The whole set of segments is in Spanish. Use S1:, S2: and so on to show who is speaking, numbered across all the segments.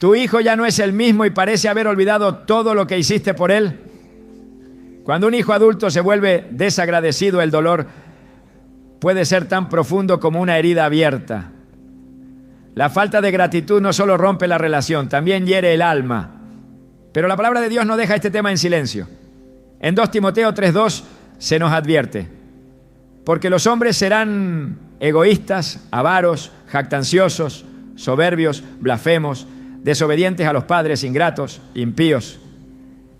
S1: ¿Tu hijo ya no es el mismo y parece haber olvidado todo lo que hiciste por él? Cuando un hijo adulto se vuelve desagradecido, el dolor puede ser tan profundo como una herida abierta. La falta de gratitud no solo rompe la relación, también hiere el alma. Pero la palabra de Dios no deja este tema en silencio. En 2 Timoteo 3:2 se nos advierte: porque los hombres serán egoístas, avaros, jactanciosos, soberbios, blasfemos, desobedientes a los padres, ingratos, impíos.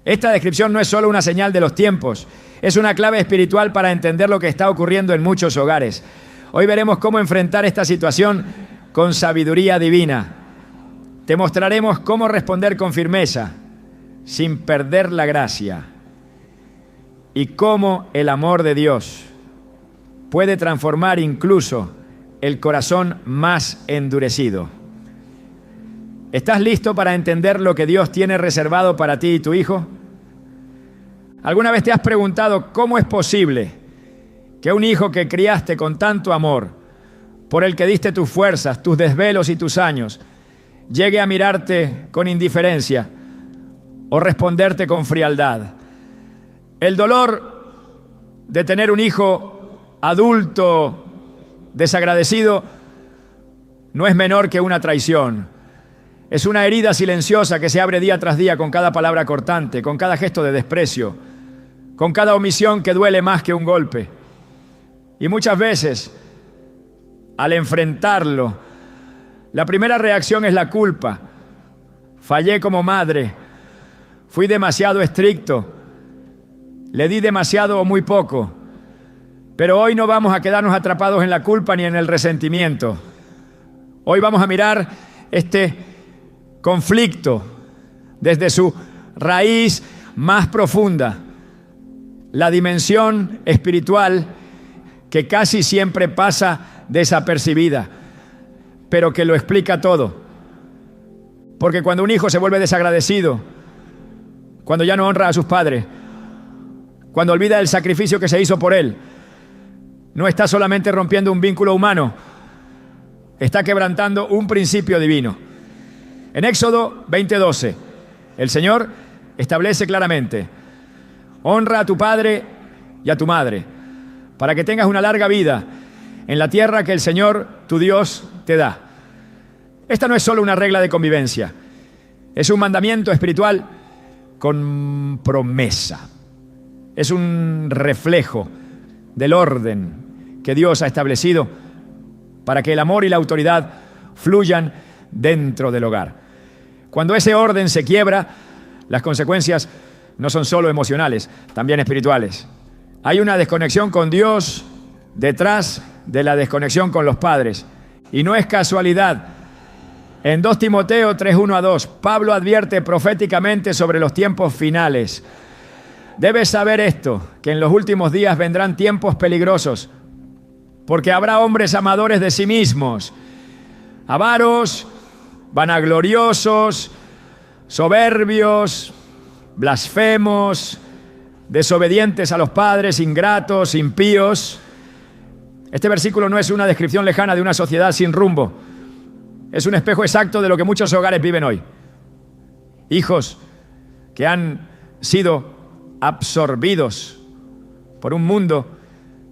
S1: Esta descripción no es solo una señal de los tiempos, es una clave espiritual para entender lo que está ocurriendo en muchos hogares. Hoy veremos cómo enfrentar esta situación con sabiduría divina. Te mostraremos cómo responder con firmeza, sin perder la gracia, y cómo el amor de Dios puede transformar incluso el corazón más endurecido. ¿Estás listo para entender lo que Dios tiene reservado para ti y tu hijo? ¿Alguna vez te has preguntado cómo es posible que un hijo que criaste con tanto amor, por el que diste tus fuerzas, tus desvelos y tus años, llegue a mirarte con indiferencia o responderte con frialdad? El dolor de tener un hijo adulto desagradecido no es menor que una traición. Es una herida silenciosa que se abre día tras día con cada palabra cortante, con cada gesto de desprecio, con cada omisión que duele más que un golpe. Y muchas veces, al enfrentarlo, la primera reacción es la culpa. Fallé como madre, fui demasiado estricto, le di demasiado o muy poco. Pero hoy no vamos a quedarnos atrapados en la culpa ni en el resentimiento. Hoy vamos a mirar este conflicto desde su raíz más profunda, la dimensión espiritual que casi siempre pasa desapercibida, pero que lo explica todo. Porque cuando un hijo se vuelve desagradecido, cuando ya no honra a sus padres, cuando olvida el sacrificio que se hizo por él, no está solamente rompiendo un vínculo humano, está quebrantando un principio divino. En Éxodo 20:12, el Señor establece claramente: honra a tu padre y a tu madre, para que tengas una larga vida en la tierra que el Señor, tu Dios, te da. Esta no es solo una regla de convivencia, es un mandamiento espiritual con promesa. Es un reflejo del orden que Dios ha establecido para que el amor y la autoridad fluyan dentro del hogar. Cuando ese orden se quiebra, las consecuencias no son solo emocionales, también espirituales. Hay una desconexión con Dios detrás de la desconexión con los padres. Y no es casualidad. En 2 Timoteo 3:1-2, Pablo advierte proféticamente sobre los tiempos finales. Debes saber esto, que en los últimos días vendrán tiempos peligrosos, porque habrá hombres amadores de sí mismos, avaros, vanagloriosos, soberbios, blasfemos, desobedientes a los padres, ingratos, impíos. Este versículo no es una descripción lejana de una sociedad sin rumbo. Es un espejo exacto de lo que muchos hogares viven hoy. Hijos que han sido absorbidos por un mundo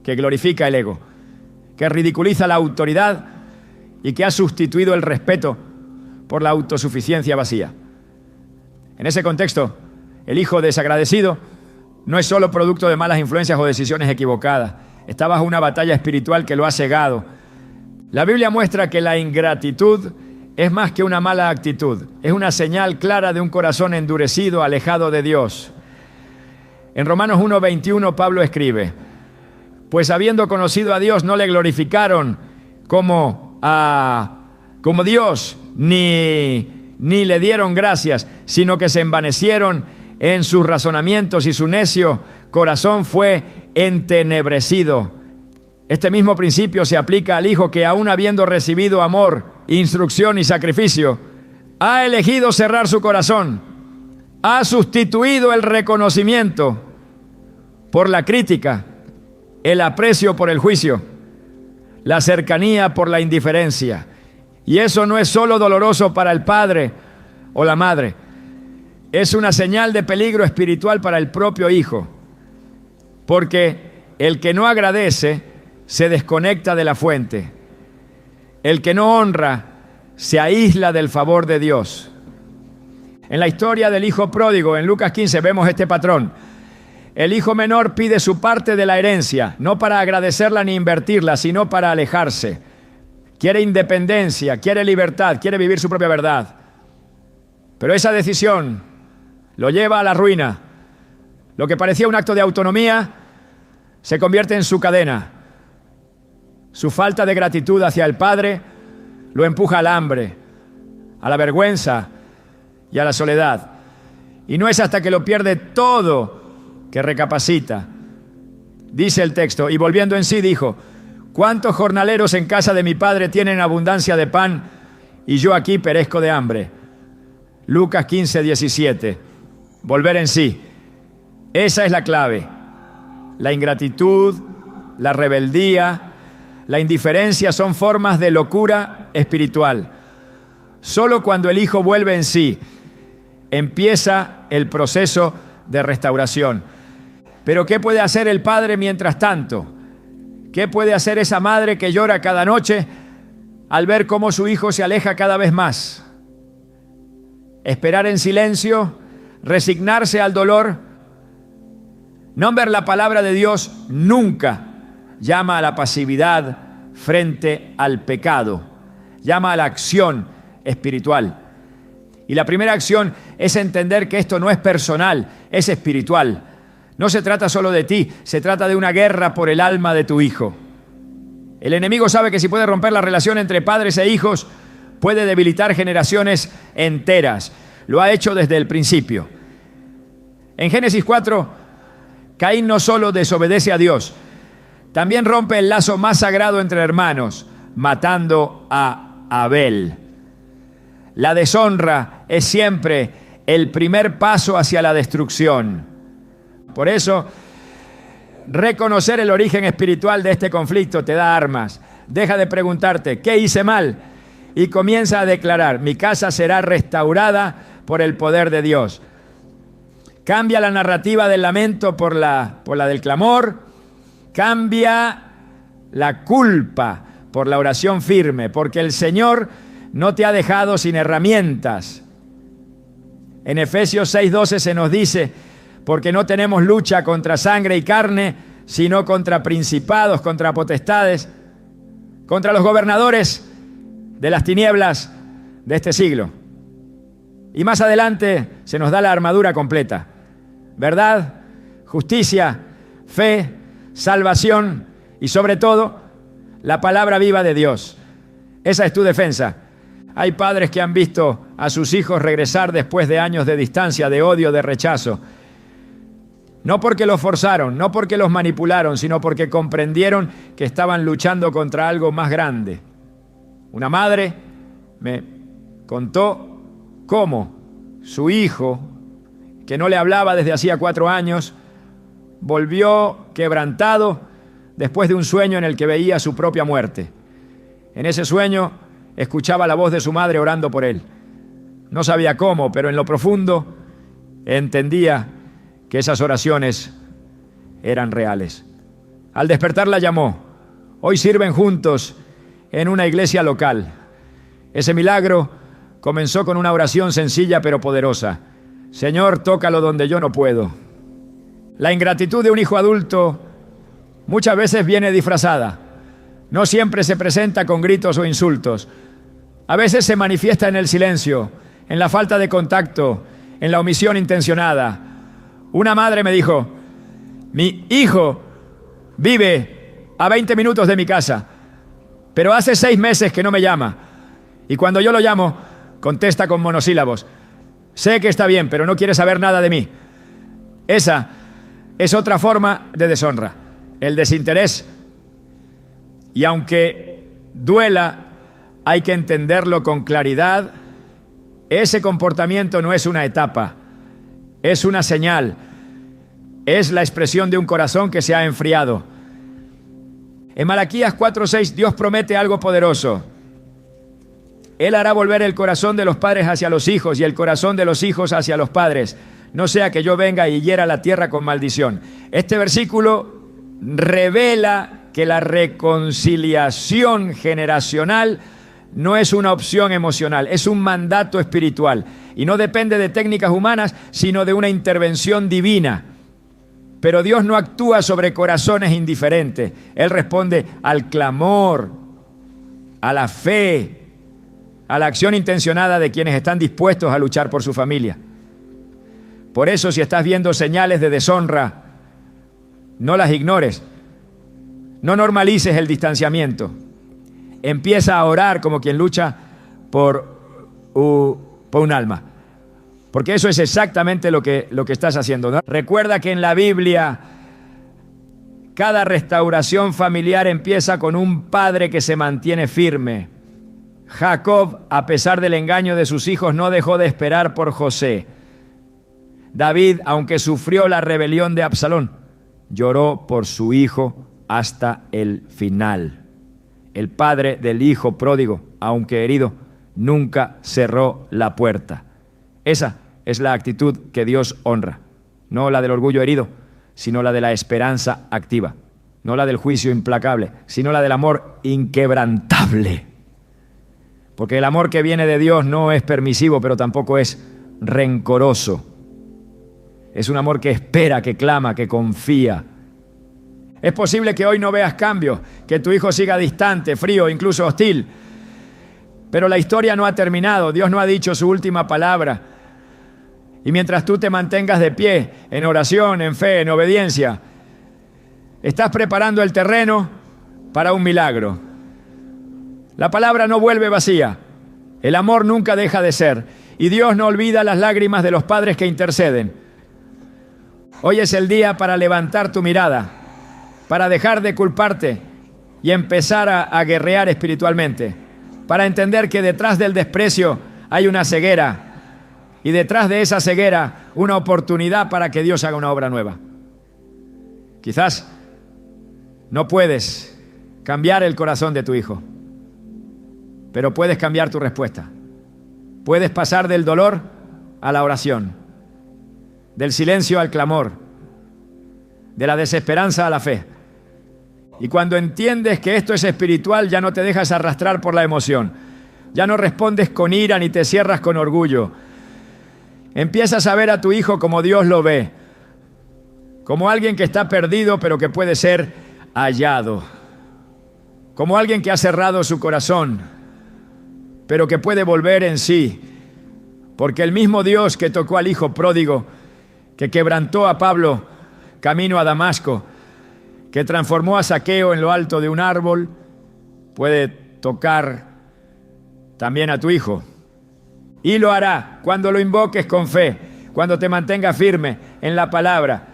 S1: que glorifica el ego, que ridiculiza la autoridad y que ha sustituido el respeto por la autosuficiencia vacía. En ese contexto, el hijo desagradecido no es solo producto de malas influencias o decisiones equivocadas. Está bajo una batalla espiritual que lo ha cegado. La Biblia muestra que la ingratitud es más que una mala actitud. Es una señal clara de un corazón endurecido, alejado de Dios. En Romanos 1:21, Pablo escribe: pues habiendo conocido a Dios, no le glorificaron como Dios, ni le dieron gracias, sino que se envanecieron en sus razonamientos y su necio corazón fue entenebrecido. Este mismo principio se aplica al hijo que, aun habiendo recibido amor, instrucción y sacrificio, ha elegido cerrar su corazón, ha sustituido el reconocimiento por la crítica, el aprecio por el juicio, la cercanía por la indiferencia. Y eso no es solo doloroso para el padre, o la madre. Es una señal de peligro espiritual para el propio hijo, porque el que no agradece se desconecta de la fuente. El que no honra se aísla del favor de Dios. En la historia del hijo pródigo, en Lucas 15, vemos este patrón. El hijo menor pide su parte de la herencia, no para agradecerla ni invertirla, sino para alejarse. Quiere independencia, quiere libertad, quiere vivir su propia verdad. Pero esa decisión lo lleva a la ruina. Lo que parecía un acto de autonomía se convierte en su cadena. Su falta de gratitud hacia el padre lo empuja al hambre, a la vergüenza y a la soledad. Y no es hasta que lo pierde todo que recapacita. Dice el texto, y volviendo en sí dijo: ¿cuántos jornaleros en casa de mi padre tienen abundancia de pan y yo aquí perezco de hambre? Lucas 15, 17. Volver en sí. Esa es la clave. La ingratitud, la rebeldía, la indiferencia son formas de locura espiritual. Solo cuando el hijo vuelve en sí, empieza el proceso de restauración. Pero ¿qué puede hacer el padre mientras tanto? ¿Qué puede hacer esa madre que llora cada noche al ver cómo su hijo se aleja cada vez más? Esperar en silencio, resignarse al dolor. No ver la palabra de Dios nunca llama a la pasividad frente al pecado, llama a la acción espiritual. Y la primera acción es entender que esto no es personal, es espiritual. No se trata solo de ti, se trata de una guerra por el alma de tu hijo. El enemigo sabe que si puede romper la relación entre padres e hijos, puede debilitar generaciones enteras. Lo ha hecho desde el principio. En Génesis 4, Caín no solo desobedece a Dios, también rompe el lazo más sagrado entre hermanos, matando a Abel. La deshonra es siempre el primer paso hacia la destrucción. Por eso, reconocer el origen espiritual de este conflicto te da armas. Deja de preguntarte, ¿qué hice mal? Y comienza a declarar, mi casa será restaurada por el poder de Dios. Cambia la narrativa del lamento por la del clamor. Cambia la culpa por la oración firme, porque el Señor no te ha dejado sin herramientas. En Efesios 6:12 se nos dice, porque no tenemos lucha contra sangre y carne, sino contra principados, contra potestades, contra los gobernadores de las tinieblas de este siglo. Y más adelante se nos da la armadura completa. Verdad, justicia, fe, salvación y sobre todo la palabra viva de Dios. Esa es tu defensa. Hay padres que han visto a sus hijos regresar después de años de distancia, de odio, de rechazo. No porque los forzaron, no porque los manipularon, sino porque comprendieron que estaban luchando contra algo más grande. Una madre me contó cómo su hijo, que no le hablaba desde hacía 4 años, volvió quebrantado después de un sueño en el que veía su propia muerte. En ese sueño escuchaba la voz de su madre orando por él. No sabía cómo, pero en lo profundo entendía que esas oraciones eran reales. Al despertar la llamó. Hoy sirven juntos en una iglesia local. Ese milagro comenzó con una oración sencilla pero poderosa. Señor, tócalo donde yo no puedo. La ingratitud de un hijo adulto muchas veces viene disfrazada. No siempre se presenta con gritos o insultos. A veces se manifiesta en el silencio, en la falta de contacto, en la omisión intencionada. Una madre me dijo, mi hijo vive a 20 minutos de mi casa, pero hace 6 meses que no me llama. Y cuando yo lo llamo, contesta con monosílabos. Sé que está bien, pero no quiere saber nada de mí. Esa es otra forma de deshonra, el desinterés. Y aunque duela, hay que entenderlo con claridad. Ese comportamiento no es una etapa, es una señal, es la expresión de un corazón que se ha enfriado. En Malaquías 4:6 Dios promete algo poderoso. Él hará volver el corazón de los padres hacia los hijos y el corazón de los hijos hacia los padres, no sea que yo venga y hiera la tierra con maldición. Este versículo revela que la reconciliación generacional no es una opción emocional, es un mandato espiritual y no depende de técnicas humanas, sino de una intervención divina. Pero Dios no actúa sobre corazones indiferentes. Él responde al clamor, a la fe, a la acción intencionada de quienes están dispuestos a luchar por su familia. Por eso, si estás viendo señales de deshonra, no las ignores. No normalices el distanciamiento. Empieza a orar como quien lucha por un alma. Porque eso es exactamente lo que estás haciendo, ¿no? Recuerda que en la Biblia cada restauración familiar empieza con un padre que se mantiene firme. Jacob, a pesar del engaño de sus hijos, no dejó de esperar por José. David, aunque sufrió la rebelión de Absalón, lloró por su hijo hasta el final. El padre del hijo pródigo, aunque herido, nunca cerró la puerta. Esa es la actitud que Dios honra, no la del orgullo herido, sino la de la esperanza activa, no la del juicio implacable, sino la del amor inquebrantable. Porque el amor que viene de Dios no es permisivo, pero tampoco es rencoroso. Es un amor que espera, que clama, que confía. Es posible que hoy no veas cambios, que tu hijo siga distante, frío, incluso hostil. Pero la historia no ha terminado, Dios no ha dicho su última palabra. Y mientras tú te mantengas de pie, en oración, en fe, en obediencia, estás preparando el terreno para un milagro. La palabra no vuelve vacía, el amor nunca deja de ser, y Dios no olvida las lágrimas de los padres que interceden. Hoy es el día para levantar tu mirada, para dejar de culparte y empezar a guerrear espiritualmente, para entender que detrás del desprecio hay una ceguera y detrás de esa ceguera una oportunidad para que Dios haga una obra nueva. Quizás no puedes cambiar el corazón de tu hijo, pero puedes cambiar tu respuesta. Puedes pasar del dolor a la oración, del silencio al clamor, de la desesperanza a la fe. Y cuando entiendes que esto es espiritual, ya no te dejas arrastrar por la emoción. Ya no respondes con ira ni te cierras con orgullo. Empiezas a ver a tu hijo como Dios lo ve, como alguien que está perdido pero que puede ser hallado, como alguien que ha cerrado su corazón pero que puede volver en sí, porque el mismo Dios que tocó al hijo pródigo, que quebrantó a Pablo camino a Damasco, que transformó a Zaqueo en lo alto de un árbol, puede tocar también a tu hijo. Y lo hará cuando lo invoques con fe, cuando te mantengas firme en la palabra,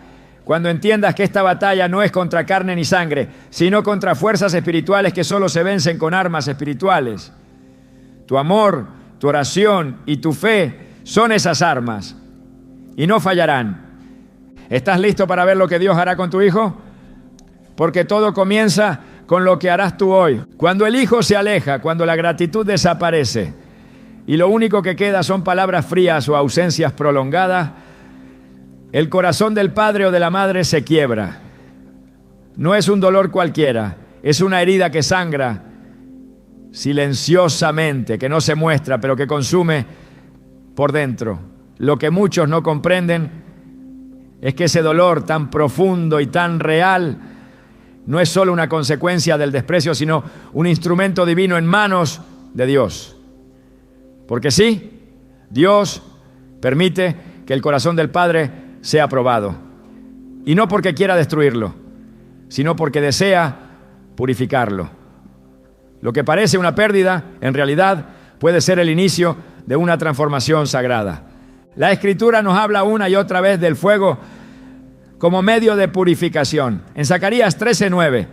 S1: cuando entiendas que esta batalla no es contra carne ni sangre, sino contra fuerzas espirituales que solo se vencen con armas espirituales. Tu amor, tu oración y tu fe son esas armas y no fallarán. ¿Estás listo para ver lo que Dios hará con tu hijo? Porque todo comienza con lo que harás tú hoy. Cuando el hijo se aleja, cuando la gratitud desaparece y lo único que queda son palabras frías o ausencias prolongadas, el corazón del padre o de la madre se quiebra. No es un dolor cualquiera, es una herida que sangra silenciosamente, que no se muestra, pero que consume por dentro. Lo que muchos no comprenden es que ese dolor tan profundo y tan real no es solo una consecuencia del desprecio, sino un instrumento divino en manos de Dios. Porque sí, Dios permite que el corazón del Padre sea probado. Y no porque quiera destruirlo, sino porque desea purificarlo. Lo que parece una pérdida, en realidad, puede ser el inicio de una transformación sagrada. La Escritura nos habla una y otra vez del fuego como medio de purificación. En Zacarías 13:9,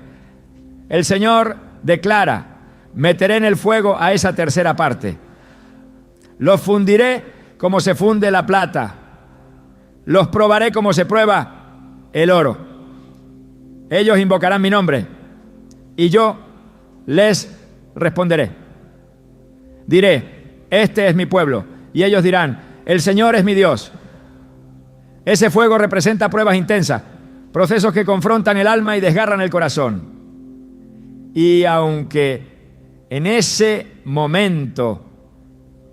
S1: el Señor declara: meteré en el fuego a esa tercera parte. Los fundiré como se funde la plata. Los probaré como se prueba el oro. Ellos invocarán mi nombre y yo les responderé. Diré, este es mi pueblo. Y ellos dirán, el Señor es mi Dios. Ese fuego representa pruebas intensas, procesos que confrontan el alma y desgarran el corazón. Y aunque en ese momento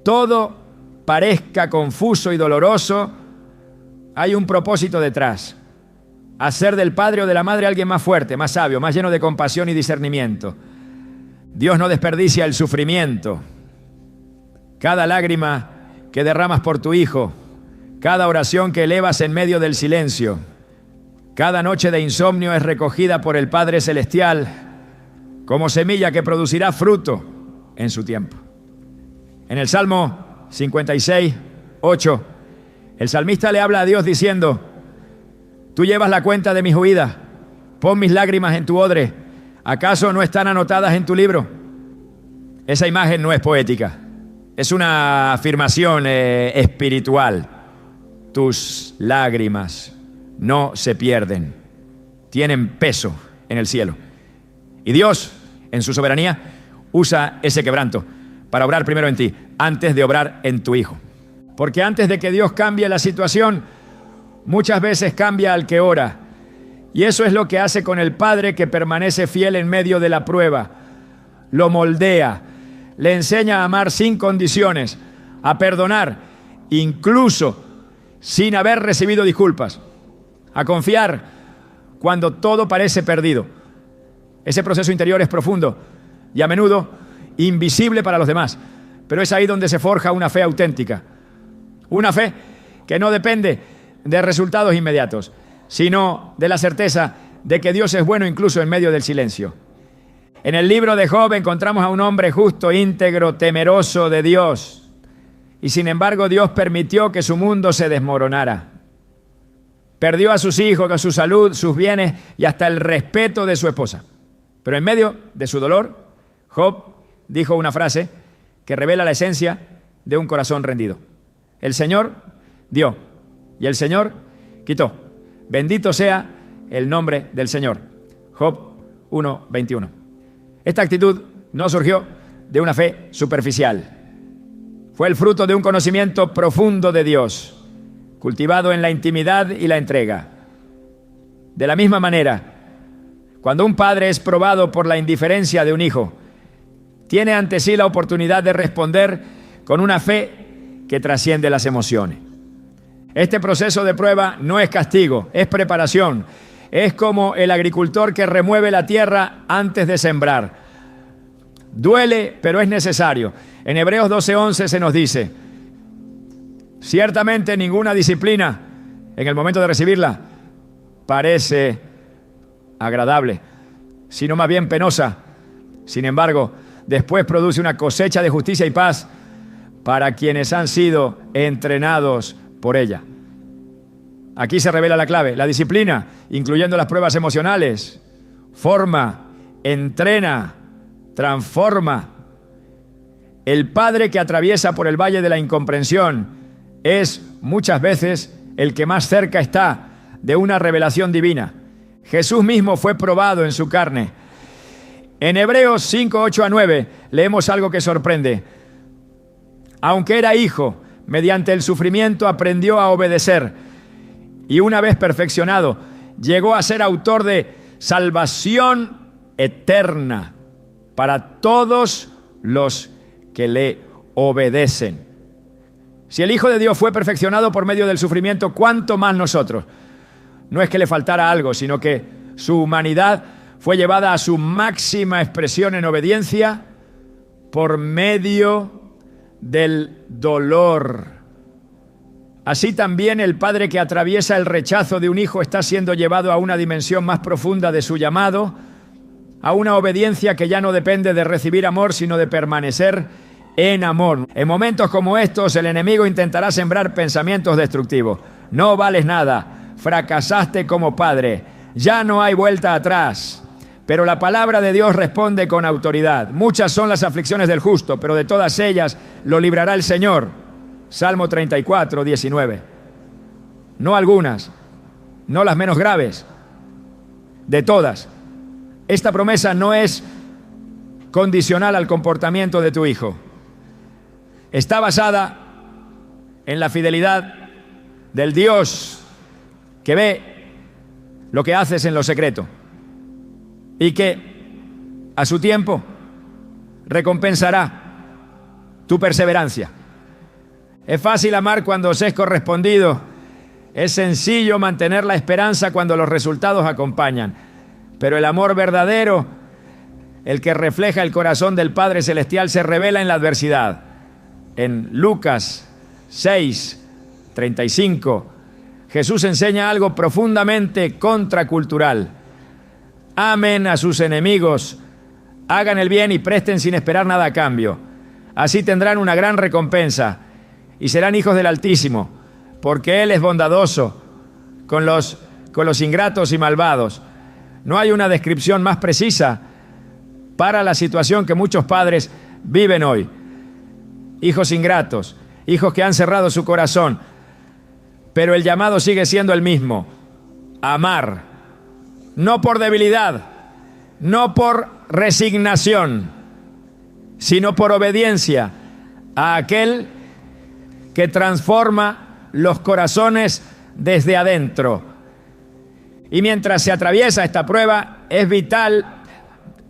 S1: todo parezca confuso y doloroso, hay un propósito detrás: hacer del padre o de la madre alguien más fuerte, más sabio, más lleno de compasión y discernimiento. Dios no desperdicia el sufrimiento. Cada lágrima que derramas por tu hijo, cada oración que elevas en medio del silencio, cada noche de insomnio es recogida por el Padre Celestial como semilla que producirá fruto en su tiempo. En el Salmo 56, 8, el salmista le habla a Dios diciendo: tú llevas la cuenta de mis huidas, pon mis lágrimas en tu odre, ¿acaso no están anotadas en tu libro? Esa imagen no es poética, es una afirmación espiritual. Tus lágrimas no se pierden, tienen peso en el cielo. Y Dios, en su soberanía, usa ese quebranto para obrar primero en ti, antes de obrar en tu hijo. Porque antes de que Dios cambie la situación, muchas veces cambia al que ora. Y eso es lo que hace con el padre que permanece fiel en medio de la prueba. Lo moldea, le enseña a amar sin condiciones, a perdonar, incluso sin haber recibido disculpas, a confiar cuando todo parece perdido. Ese proceso interior es profundo y a menudo invisible para los demás, pero es ahí donde se forja una fe auténtica. Una fe que no depende de resultados inmediatos, sino de la certeza de que Dios es bueno incluso en medio del silencio. En el libro de Job encontramos a un hombre justo, íntegro, temeroso de Dios. Y sin embargo Dios permitió que su mundo se desmoronara. Perdió a sus hijos, a su salud, sus bienes y hasta el respeto de su esposa. Pero en medio de su dolor, Job dijo una frase que revela la esencia de un corazón rendido. El Señor dio y el Señor quitó. Bendito sea el nombre del Señor. Job 1:21. Esta actitud no surgió de una fe superficial. Fue el fruto de un conocimiento profundo de Dios, cultivado en la intimidad y la entrega. De la misma manera, cuando un padre es probado por la indiferencia de un hijo, tiene ante sí la oportunidad de responder con una fe que trasciende las emociones. Este proceso de prueba no es castigo, es preparación. Es como el agricultor que remueve la tierra antes de sembrar. Duele, pero es necesario. En Hebreos 12:11 se nos dice: ciertamente ninguna disciplina, en el momento de recibirla, parece agradable, sino más bien penosa. Sin embargo, después produce una cosecha de justicia y paz para quienes han sido entrenados por ella. Aquí se revela la clave. La disciplina, incluyendo las pruebas emocionales, forma, entrena, transforma. El padre que atraviesa por el valle de la incomprensión es muchas veces el que más cerca está de una revelación divina. Jesús mismo fue probado en su carne. En Hebreos 5:8-9 leemos algo que sorprende. Aunque era hijo, mediante el sufrimiento aprendió a obedecer. Y una vez perfeccionado, llegó a ser autor de salvación eterna para todos los que le obedecen. Si el Hijo de Dios fue perfeccionado por medio del sufrimiento, ¿cuánto más nosotros? No es que le faltara algo, sino que su humanidad fue llevada a su máxima expresión en obediencia por medio del dolor. Así también el padre que atraviesa el rechazo de un hijo está siendo llevado a una dimensión más profunda de su llamado, a una obediencia que ya no depende de recibir amor, sino de permanecer en amor. En momentos como estos, el enemigo intentará sembrar pensamientos destructivos. No vales nada, fracasaste como padre, ya no hay vuelta atrás. Pero la palabra de Dios responde con autoridad. Muchas son las aflicciones del justo, pero de todas ellas lo librará el Señor. Salmo 34:19. No algunas, no las menos graves, de todas. Esta promesa no es condicional al comportamiento de tu hijo. está basada en la fidelidad del Dios que ve lo que haces en lo secreto y que a su tiempo recompensará tu perseverancia. Es fácil amar cuando se es correspondido. Es sencillo mantener la esperanza cuando los resultados acompañan. Pero el amor verdadero, el que refleja el corazón del Padre Celestial, se revela en la adversidad. En Lucas 6:35, Jesús enseña algo profundamente contracultural. Amen a sus enemigos, hagan el bien y presten sin esperar nada a cambio. Así tendrán una gran recompensa y serán hijos del Altísimo, porque Él es bondadoso con los ingratos y malvados. No hay una descripción más precisa para la situación que muchos padres viven hoy. Hijos ingratos, hijos que han cerrado su corazón, pero el llamado sigue siendo el mismo: amar, no por debilidad, no por resignación, sino por obediencia a aquel que transforma los corazones desde adentro. Y mientras se atraviesa esta prueba, es vital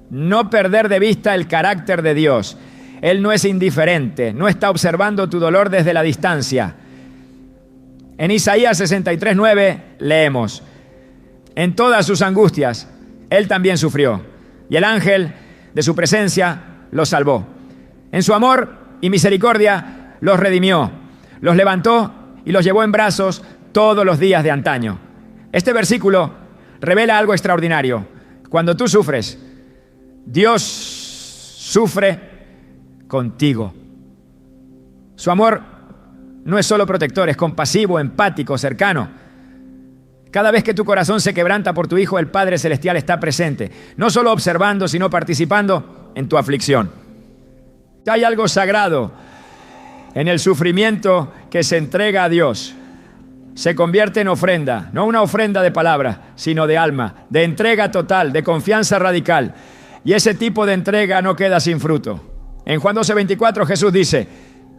S1: no perder de vista el carácter de Dios. Él no es indiferente, no está observando tu dolor desde la distancia. En Isaías 63:9 leemos: en todas sus angustias, Él también sufrió, y el ángel de su presencia los salvó. En su amor y misericordia los redimió, los levantó y los llevó en brazos todos los días de antaño. Este versículo revela algo extraordinario. Cuando tú sufres, Dios sufre contigo. Su amor no es solo protector, es compasivo, empático, cercano. Cada vez que tu corazón se quebranta por tu Hijo, el Padre Celestial está presente, no solo observando, sino participando en tu aflicción. Hay algo sagrado en el sufrimiento que se entrega a Dios. Se convierte en ofrenda, no una ofrenda de palabra, sino de alma, de entrega total, de confianza radical. Y ese tipo de entrega no queda sin fruto. En Juan 12:24 Jesús dice: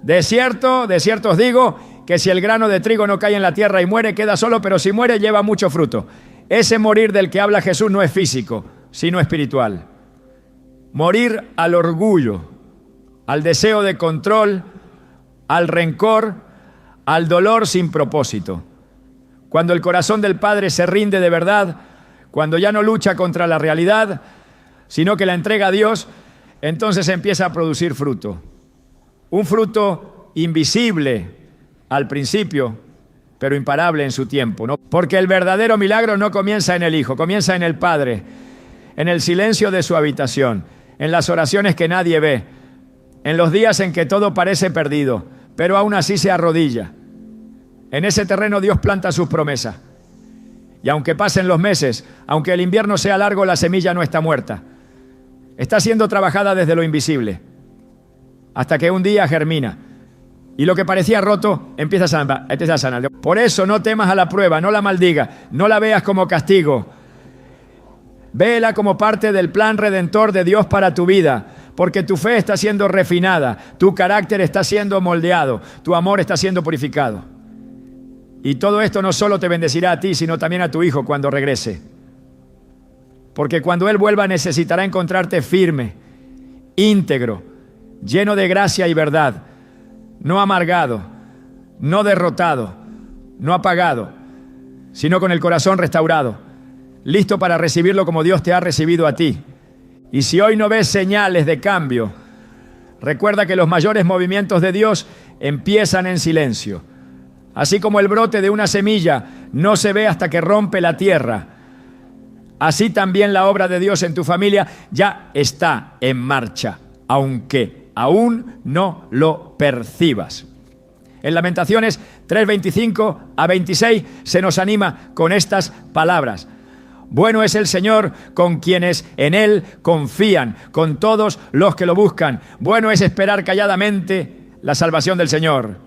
S1: de cierto os digo que si el grano de trigo no cae en la tierra y muere, queda solo, pero si muere, lleva mucho fruto. Ese morir del que habla Jesús no es físico, sino espiritual. Morir al orgullo, al deseo de control, al rencor, al dolor sin propósito. Cuando el corazón del Padre se rinde de verdad, cuando ya no lucha contra la realidad, sino que la entrega a Dios, entonces empieza a producir fruto. Un fruto invisible al principio, pero imparable en su tiempo, ¿no? Porque el verdadero milagro no comienza en el Hijo, comienza en el Padre, en el silencio de su habitación, en las oraciones que nadie ve, en los días en que todo parece perdido, pero aún así se arrodilla. En ese terreno Dios planta sus promesas. Y aunque pasen los meses, aunque el invierno sea largo, la semilla no está muerta. Está siendo trabajada desde lo invisible, hasta que un día germina. Y lo que parecía roto empieza a sanar. Por eso no temas a la prueba, no la maldigas, no la veas como castigo. Véela como parte del plan redentor de Dios para tu vida, porque tu fe está siendo refinada, tu carácter está siendo moldeado, tu amor está siendo purificado. Y todo esto no solo te bendecirá a ti, sino también a tu Hijo cuando regrese. Porque cuando Él vuelva necesitará encontrarte firme, íntegro, lleno de gracia y verdad, no amargado, no derrotado, no apagado, sino con el corazón restaurado, listo para recibirlo como Dios te ha recibido a ti. Y si hoy no ves señales de cambio, recuerda que los mayores movimientos de Dios empiezan en silencio. Así como el brote de una semilla no se ve hasta que rompe la tierra, así también la obra de Dios en tu familia ya está en marcha, aunque aún no lo percibas. En Lamentaciones 3:25-26 se nos anima con estas palabras: bueno es el Señor con quienes en Él confían, con todos los que lo buscan. Bueno es esperar calladamente la salvación del Señor.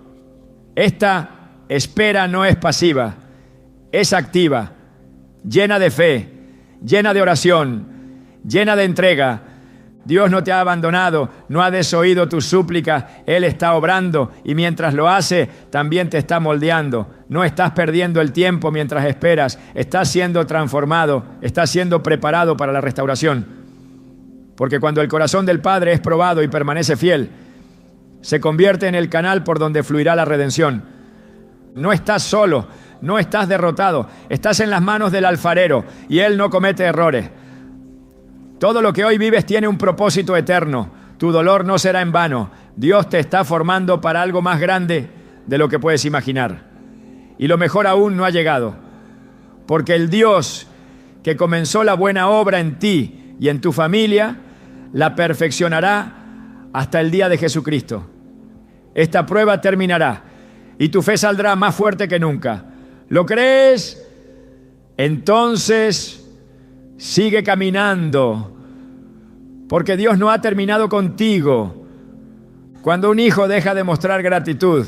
S1: Esta espera no es pasiva, es activa, llena de fe, llena de oración, llena de entrega, Dios no te ha abandonado, no ha desoído tus súplicas, Él está obrando y mientras lo hace, también te está moldeando. No estás perdiendo el tiempo mientras esperas, estás siendo transformado, estás siendo preparado para la restauración. Porque cuando el corazón del Padre es probado y permanece fiel, se convierte en el canal por donde fluirá la redención. No estás solo, no estás derrotado, estás en las manos del alfarero y Él no comete errores. Todo lo que hoy vives tiene un propósito eterno. Tu dolor no será en vano. Dios te está formando para algo más grande de lo que puedes imaginar. Y lo mejor aún no ha llegado. Porque el Dios que comenzó la buena obra en ti y en tu familia, la perfeccionará hasta el día de Jesucristo. Esta prueba terminará y tu fe saldrá más fuerte que nunca. ¿Lo crees? Entonces sigue caminando, porque Dios no ha terminado contigo. Cuando un hijo deja de mostrar gratitud,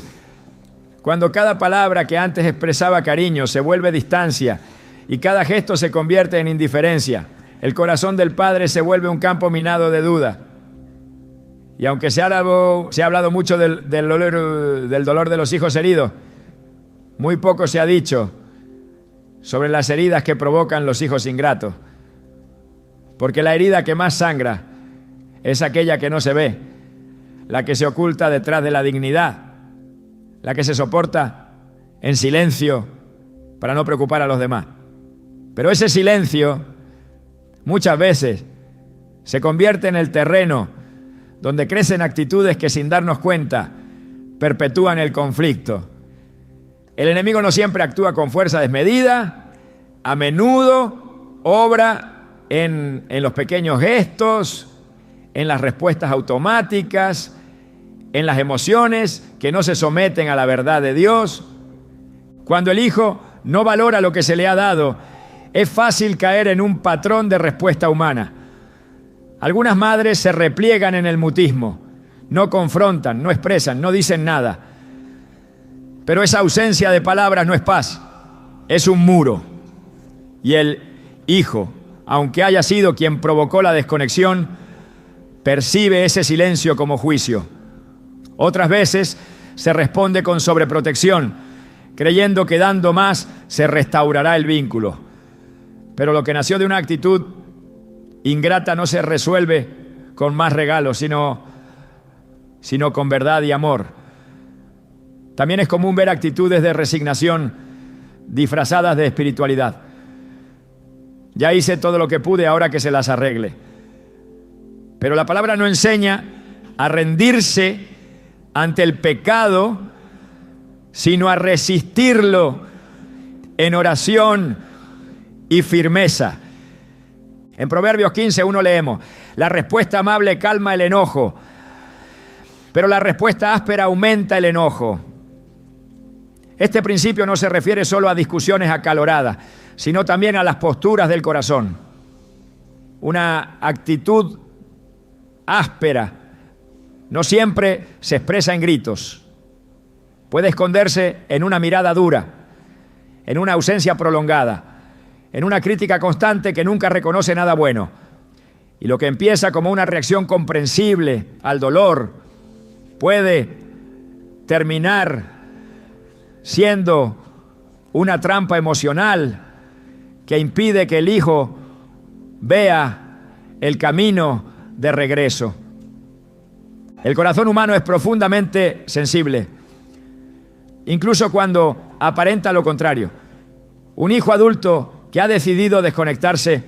S1: cuando cada palabra que antes expresaba cariño se vuelve distancia y cada gesto se convierte en indiferencia, el corazón del padre se vuelve un campo minado de duda. Y aunque se ha hablado mucho del dolor de los hijos heridos, muy poco se ha dicho sobre las heridas que provocan los hijos ingratos. Porque la herida que más sangra es aquella que no se ve, la que se oculta detrás de la dignidad, la que se soporta en silencio para no preocupar a los demás. Pero ese silencio muchas veces se convierte en el terreno donde crecen actitudes que sin darnos cuenta perpetúan el conflicto. El enemigo no siempre actúa con fuerza desmedida, a menudo obra en los pequeños gestos, en las respuestas automáticas, en las emociones que no se someten a la verdad de Dios. Cuando el hijo no valora lo que se le ha dado, es fácil caer en un patrón de respuesta humana. Algunas madres se repliegan en el mutismo, no confrontan, no expresan, no dicen nada. Pero esa ausencia de palabras no es paz, es un muro. Y el hijo, aunque haya sido quien provocó la desconexión, percibe ese silencio como juicio. Otras veces se responde con sobreprotección, creyendo que dando más se restaurará el vínculo. Pero lo que nació de una actitud ingrata no se resuelve con más regalos, sino con verdad y amor. También es común ver actitudes de resignación disfrazadas de espiritualidad. Ya hice todo lo que pude, ahora que se las arregle. Pero la palabra no enseña a rendirse ante el pecado, sino a resistirlo en oración y firmeza. En Proverbios 15:1 leemos: la respuesta amable calma el enojo, pero la respuesta áspera aumenta el enojo. Este principio no se refiere solo a discusiones acaloradas, sino también a las posturas del corazón. Una actitud áspera no siempre se expresa en gritos. Puede esconderse en una mirada dura, en una ausencia prolongada, en una crítica constante que nunca reconoce nada bueno. Y lo que empieza como una reacción comprensible al dolor puede terminar siendo una trampa emocional que impide que el hijo vea el camino de regreso. El corazón humano es profundamente sensible, incluso cuando aparenta lo contrario. Un hijo adulto que ha decidido desconectarse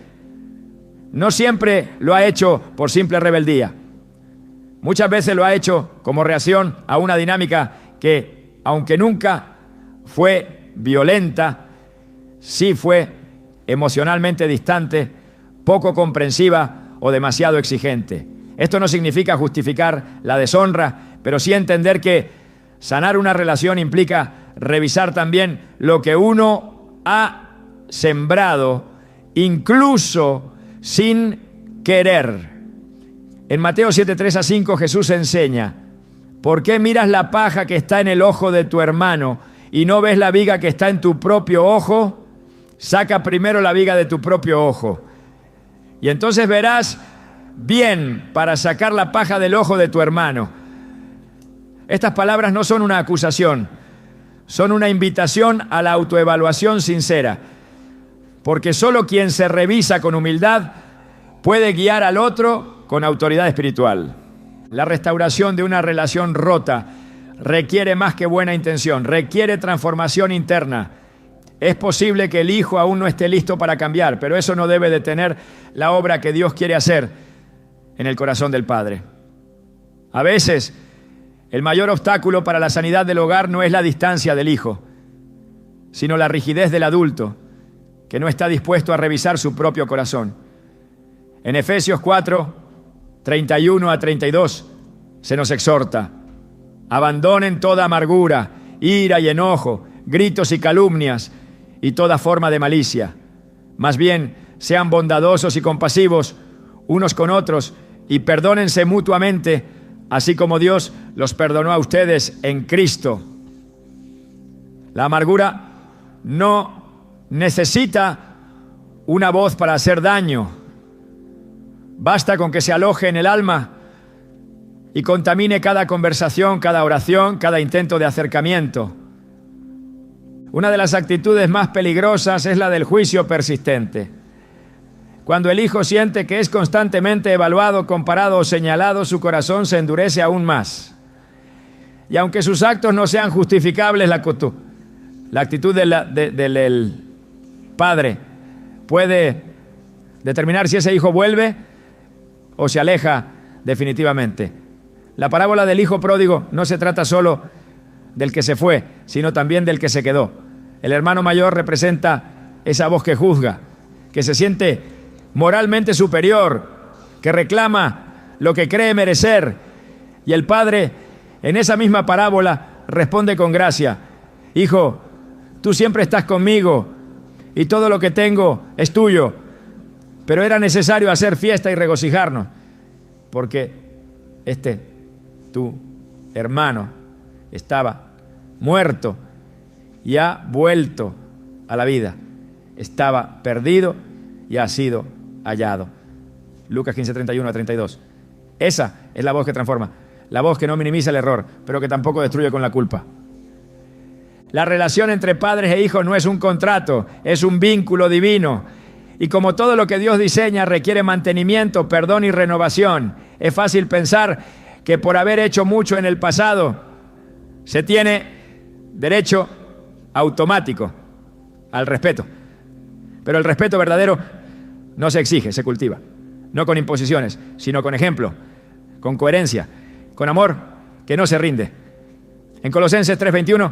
S1: no siempre lo ha hecho por simple rebeldía. Muchas veces lo ha hecho como reacción a una dinámica que, aunque nunca fue violenta, sí fue emocionalmente distante, poco comprensiva o demasiado exigente. Esto no significa justificar la deshonra, pero sí entender que sanar una relación implica revisar también lo que uno ha sembrado, incluso sin querer. En Mateo 7:3-5 Jesús enseña: ¿por qué miras la paja que está en el ojo de tu hermano y no ves la viga que está en tu propio ojo? Saca primero la viga de tu propio ojo, y entonces verás bien para sacar la paja del ojo de tu hermano. Estas palabras no son una acusación, son una invitación a la autoevaluación sincera, porque solo quien se revisa con humildad puede guiar al otro con autoridad espiritual. La restauración de una relación rota requiere más que buena intención, requiere transformación interna. Es posible que el hijo aún no esté listo para cambiar, pero eso no debe detener la obra que Dios quiere hacer en el corazón del padre. A veces, el mayor obstáculo para la sanidad del hogar no es la distancia del hijo, sino la rigidez del adulto, que no está dispuesto a revisar su propio corazón. En Efesios 4, 31 a 32, se nos exhorta: abandonen toda amargura, ira y enojo, gritos y calumnias, y toda forma de malicia. Más bien, sean bondadosos y compasivos unos con otros, y perdónense mutuamente, así como Dios los perdonó a ustedes en Cristo. La amargura no necesita una voz para hacer daño. Basta con que se aloje en el alma y contamine cada conversación, cada oración, cada intento de acercamiento. Una de las actitudes más peligrosas es la del juicio persistente. Cuando el hijo siente que es constantemente evaluado, comparado o señalado, su corazón se endurece aún más. Y aunque sus actos no sean justificables, la actitud del padre puede determinar si ese hijo vuelve o se aleja definitivamente. La parábola del hijo pródigo no se trata solo del que se fue, sino también del que se quedó. El hermano mayor representa esa voz que juzga, que se siente moralmente superior, que reclama lo que cree merecer. Y el padre, en esa misma parábola, responde con gracia: hijo, tú siempre estás conmigo y todo lo que tengo es tuyo, pero era necesario hacer fiesta y regocijarnos, porque tu hermano estaba muerto y ha vuelto a la vida. Estaba perdido y ha sido hallado. Lucas 15, 31 a 32. Esa es la voz que transforma, la voz que no minimiza el error, pero que tampoco destruye con la culpa. La relación entre padres e hijos no es un contrato, es un vínculo divino. Y como todo lo que Dios diseña requiere mantenimiento, perdón y renovación. Es fácil pensar que por haber hecho mucho en el pasado se tiene derecho automático al respeto. Pero el respeto verdadero no se exige, se cultiva. No con imposiciones, sino con ejemplo, con coherencia, con amor que no se rinde. En Colosenses 3:21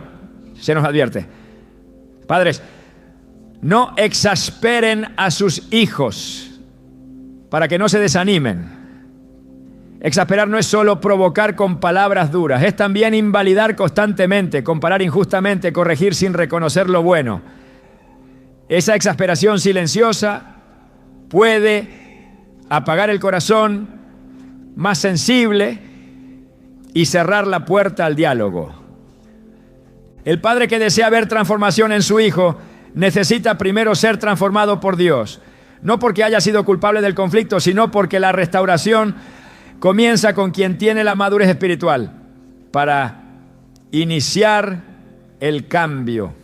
S1: se nos advierte: padres, no exasperen a sus hijos para que no se desanimen. Exasperar no es solo provocar con palabras duras, es también invalidar constantemente, comparar injustamente, corregir sin reconocer lo bueno. Esa exasperación silenciosa puede apagar el corazón más sensible y cerrar la puerta al diálogo. El padre que desea ver transformación en su hijo necesita primero ser transformado por Dios, no porque haya sido culpable del conflicto, sino porque la restauración comienza con quien tiene la madurez espiritual para iniciar el cambio.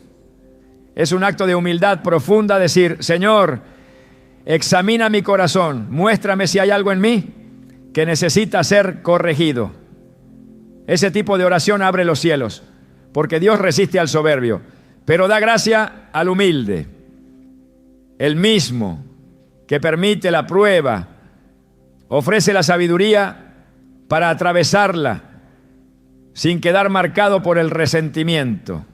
S1: Es un acto de humildad profunda decir: Señor, examina mi corazón, muéstrame si hay algo en mí que necesita ser corregido. Ese tipo de oración abre los cielos, porque Dios resiste al soberbio, pero da gracia al humilde. El mismo que permite la prueba ofrece la sabiduría para atravesarla sin quedar marcado por el resentimiento.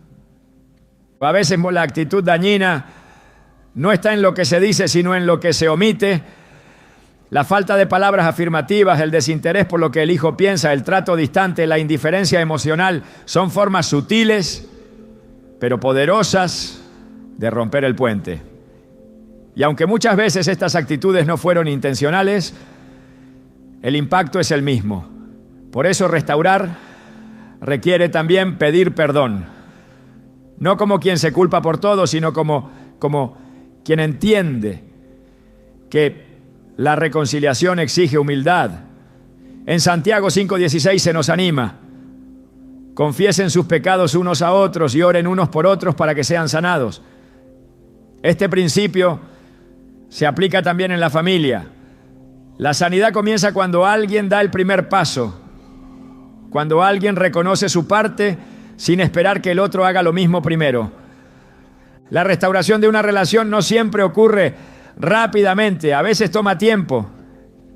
S1: A veces la actitud dañina no está en lo que se dice, sino en lo que se omite. La falta de palabras afirmativas, el desinterés por lo que el hijo piensa, el trato distante, la indiferencia emocional, son formas sutiles, pero poderosas de romper el puente. Y aunque muchas veces estas actitudes no fueron intencionales, el impacto es el mismo. Por eso restaurar requiere también pedir perdón. No como quien se culpa por todo, sino como quien entiende que La reconciliación exige humildad. En Santiago 5:16 se nos anima: confiesen sus pecados unos a otros y oren unos por otros para que sean sanados. Este principio se aplica también en la familia. La sanidad comienza cuando alguien da el primer paso, cuando alguien reconoce su parte sin esperar que el otro haga lo mismo primero. La restauración de una relación no siempre ocurre rápidamente, a veces toma tiempo,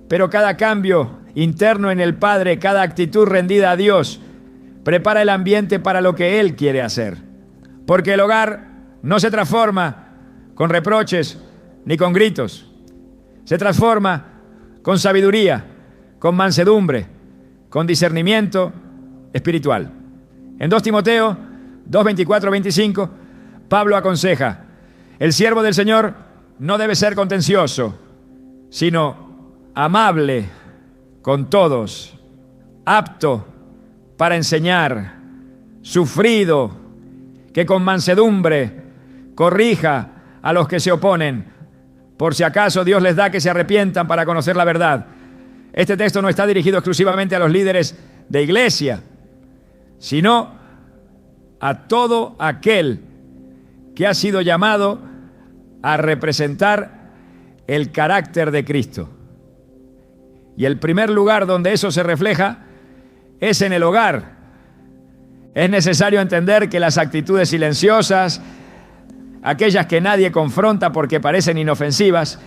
S1: pero cada cambio interno en el Padre, cada actitud rendida a Dios, prepara el ambiente para lo que Él quiere hacer. Porque el hogar no se transforma con reproches ni con gritos. Se transforma con sabiduría, con mansedumbre, con discernimiento espiritual. En 2 Timoteo 2:24-25, Pablo aconseja: el siervo del Señor no debe ser contencioso, sino amable con todos, apto para enseñar, sufrido, que con mansedumbre corrija a los que se oponen, por si acaso Dios les da que se arrepientan para conocer la verdad. Este texto no está dirigido exclusivamente a los líderes de iglesia, sino a todo aquel que ha sido llamado a representar el carácter de Cristo. Y el primer lugar donde eso se refleja es en el hogar. Es necesario entender que las actitudes silenciosas, aquellas que nadie confronta porque parecen inofensivas,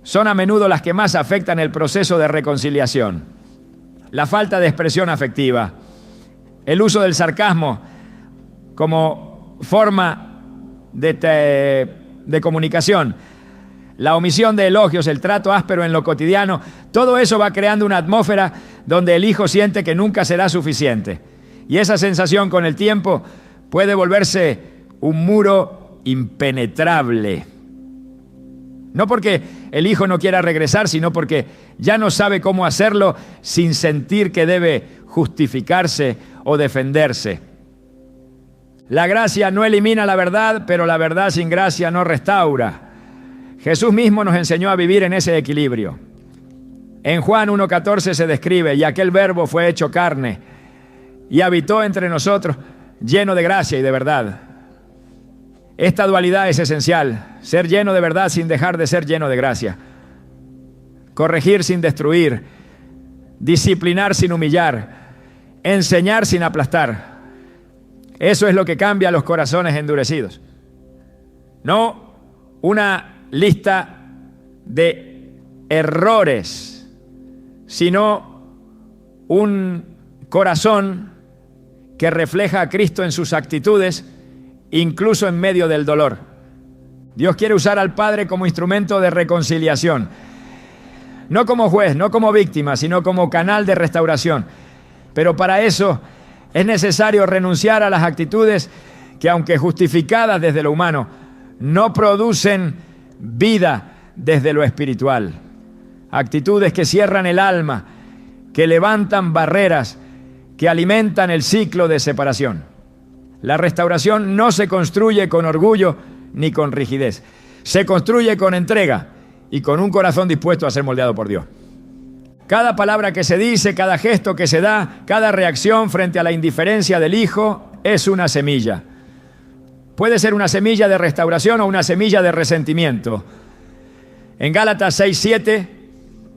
S1: son a menudo las que más afectan el proceso de reconciliación. La falta de expresión afectiva, el uso del sarcasmo como forma de comunicación, la omisión de elogios, el trato áspero en lo cotidiano, todo eso va creando una atmósfera donde el hijo siente que nunca será suficiente. Y esa sensación con el tiempo puede volverse un muro impenetrable. No porque el hijo no quiera regresar, sino porque ya no sabe cómo hacerlo sin sentir que debe justificarse o defenderse. La gracia no elimina la verdad, pero la verdad sin gracia no restaura. Jesús mismo nos enseñó a vivir en ese equilibrio. En Juan 1:14 se describe: y aquel verbo fue hecho carne y habitó entre nosotros, lleno de gracia y de verdad. Esta dualidad es esencial: ser lleno de verdad sin dejar de ser lleno de gracia, corregir sin destruir, disciplinar sin humillar, enseñar sin aplastar. Eso es lo que cambia los corazones endurecidos. No una lista de errores, sino un corazón que refleja a Cristo en sus actitudes, incluso en medio del dolor. Dios quiere usar al Padre como instrumento de reconciliación, no como juez, no como víctima, sino como canal de restauración. Pero para eso es necesario renunciar a las actitudes que, aunque justificadas desde lo humano, no producen vida desde lo espiritual. Actitudes que cierran el alma, que levantan barreras, que alimentan el ciclo de separación. La restauración no se construye con orgullo ni con rigidez. Se construye con entrega y con un corazón dispuesto a ser moldeado por Dios. Cada palabra que se dice, cada gesto que se da, cada reacción frente a la indiferencia del hijo es una semilla. Puede ser una semilla de restauración o una semilla de resentimiento. En Gálatas 6:7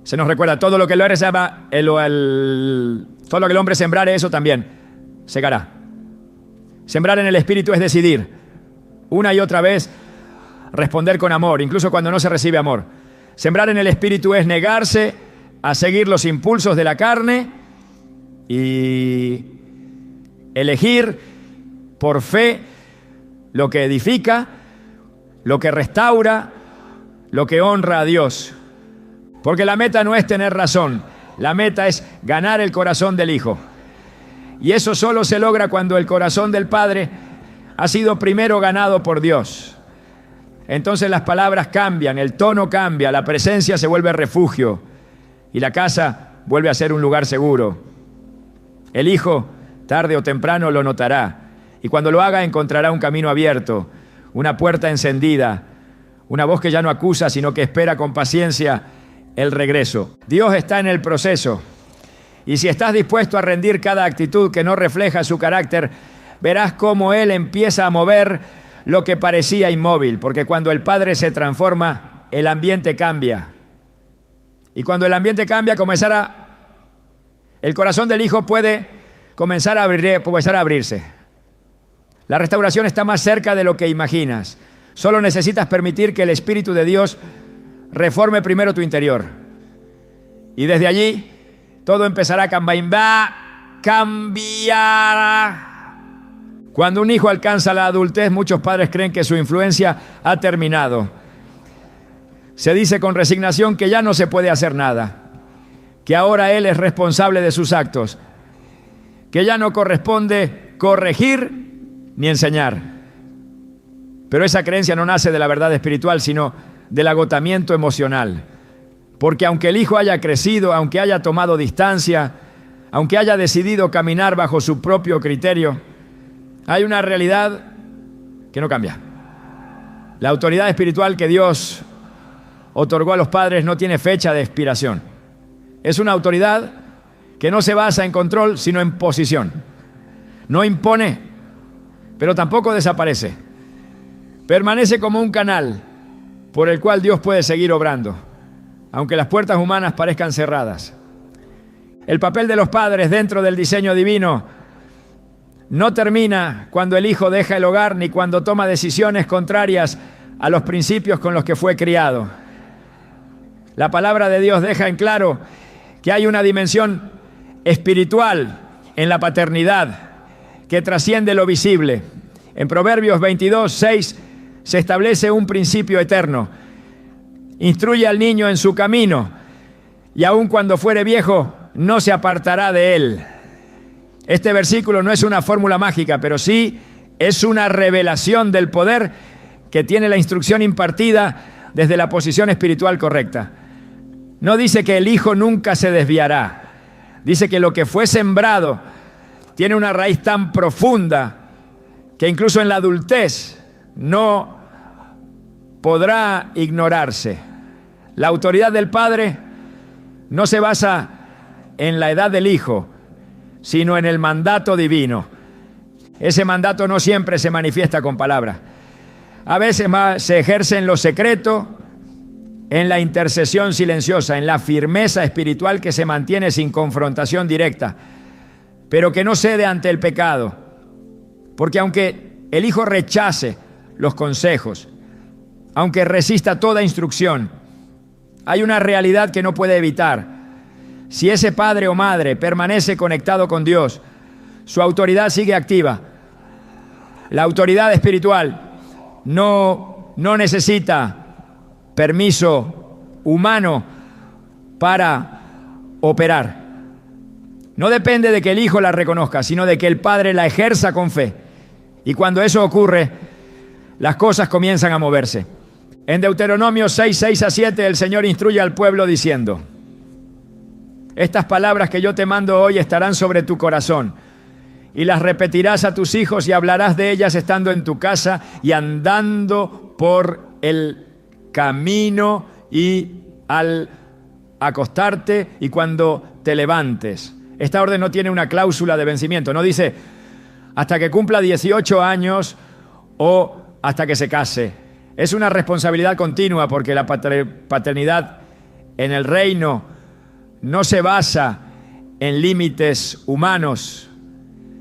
S1: se nos recuerda: todo lo que el hombre sembrare, eso también segará. Sembrar en el Espíritu es decidir una y otra vez responder con amor, incluso cuando no se recibe amor. Sembrar en el Espíritu es negarse a seguir los impulsos de la carne y elegir por fe lo que edifica, lo que restaura, lo que honra a Dios. Porque la meta no es tener razón, la meta es ganar el corazón del Hijo. Y eso solo se logra cuando el corazón del Padre ha sido primero ganado por Dios. Entonces las palabras cambian, el tono cambia, la presencia se vuelve refugio y la casa vuelve a ser un lugar seguro. El Hijo, tarde o temprano, lo notará. Y cuando lo haga, encontrará un camino abierto, una puerta encendida, una voz que ya no acusa, sino que espera con paciencia el regreso. Dios está en el proceso. Y si estás dispuesto a rendir cada actitud que no refleja su carácter, verás cómo Él empieza a mover lo que parecía inmóvil. Porque cuando el Padre se transforma, el ambiente cambia. Y cuando el ambiente cambia, el corazón del Hijo puede comenzar a abrirse. La restauración está más cerca de lo que imaginas. Solo necesitas permitir que el Espíritu de Dios reforme primero tu interior. Y desde allí, todo empezará a cambiar. Cuando un hijo alcanza la adultez, muchos padres creen que su influencia ha terminado. Se dice con resignación que ya no se puede hacer nada, que ahora él es responsable de sus actos, que ya no corresponde corregir ni enseñar. Pero esa creencia no nace de la verdad espiritual, sino del agotamiento emocional. Porque aunque el hijo haya crecido, aunque haya tomado distancia, aunque haya decidido caminar bajo su propio criterio, hay una realidad que no cambia. La autoridad espiritual que Dios otorgó a los padres no tiene fecha de expiración. Es una autoridad que no se basa en control, sino en posición. No impone, pero tampoco desaparece. Permanece como un canal por el cual Dios puede seguir obrando, aunque las puertas humanas parezcan cerradas. El papel de los padres dentro del diseño divino no termina cuando el hijo deja el hogar ni cuando toma decisiones contrarias a los principios con los que fue criado. La palabra de Dios deja en claro que hay una dimensión espiritual en la paternidad que trasciende lo visible. En Proverbios 22:6 se establece un principio eterno. Instruye al niño en su camino, y aun cuando fuere viejo, no se apartará de él. Este versículo no es una fórmula mágica, pero sí es una revelación del poder que tiene la instrucción impartida desde la posición espiritual correcta. No dice que el hijo nunca se desviará. Dice que lo que fue sembrado tiene una raíz tan profunda que incluso en la adultez no podrá ignorarse. La autoridad del padre no se basa en la edad del hijo, sino en el mandato divino. Ese mandato no siempre se manifiesta con palabras. A veces se ejerce en lo secreto, en la intercesión silenciosa, en la firmeza espiritual que se mantiene sin confrontación directa, pero que no cede ante el pecado. Porque aunque el hijo rechace los consejos, aunque resista toda instrucción, hay una realidad que no puede evitar. Si ese padre o madre permanece conectado con Dios, su autoridad sigue activa. La autoridad espiritual no necesita permiso humano para operar. No depende de que el hijo la reconozca, sino de que el padre la ejerza con fe. Y cuando eso ocurre, las cosas comienzan a moverse. En Deuteronomio 6:6-7, el Señor instruye al pueblo diciendo: estas palabras que yo te mando hoy estarán sobre tu corazón, y las repetirás a tus hijos y hablarás de ellas estando en tu casa y andando por el camino y al acostarte y cuando te levantes. Esta orden no tiene una cláusula de vencimiento, no dice hasta que cumpla 18 años o hasta que se case. Es una responsabilidad continua porque la paternidad en el reino no se basa en límites humanos,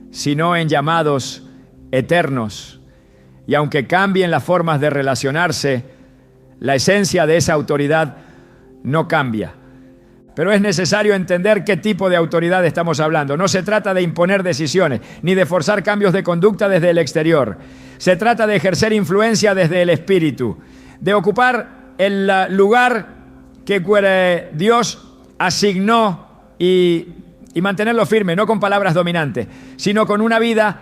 S1: sino en llamados eternos. Y aunque cambien las formas de relacionarse, la esencia de esa autoridad no cambia. Pero es necesario entender qué tipo de autoridad estamos hablando. No se trata de imponer decisiones, ni de forzar cambios de conducta desde el exterior. Se trata de ejercer influencia desde el espíritu, de ocupar el lugar que Dios asignó y mantenerlo firme, no con palabras dominantes, sino con una vida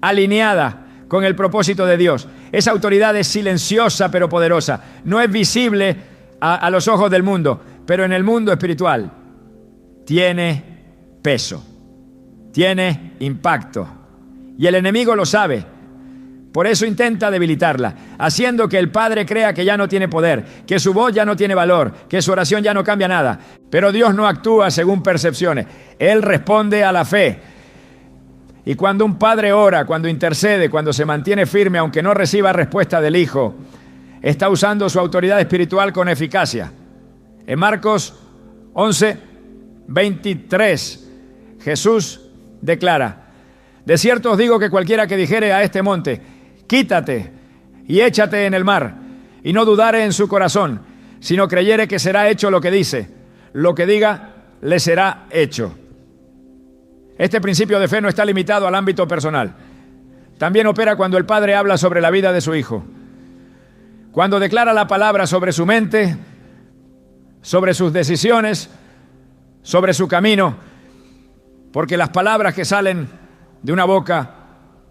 S1: alineada con el propósito de Dios. Esa autoridad es silenciosa pero poderosa. No es visible a los ojos del mundo, pero en el mundo espiritual tiene peso, tiene impacto. Y el enemigo lo sabe, Por eso intenta debilitarla, haciendo que el padre crea que ya no tiene poder, que su voz ya no tiene valor, que su oración ya no cambia nada. Pero Dios no actúa según percepciones. Él responde a la fe. Y cuando un padre ora, cuando intercede, cuando se mantiene firme, aunque no reciba respuesta del hijo, está usando su autoridad espiritual con eficacia. En Marcos 11:23, Jesús declara: de cierto os digo que cualquiera que dijere a este monte, quítate y échate en el mar, y no dudare en su corazón, sino creyere que será hecho lo que dice, lo que diga le será hecho. Este principio de fe no está limitado al ámbito personal. También opera cuando el padre habla sobre la vida de su hijo. Cuando declara la palabra sobre su mente, sobre sus decisiones, sobre su camino, porque las palabras que salen de una boca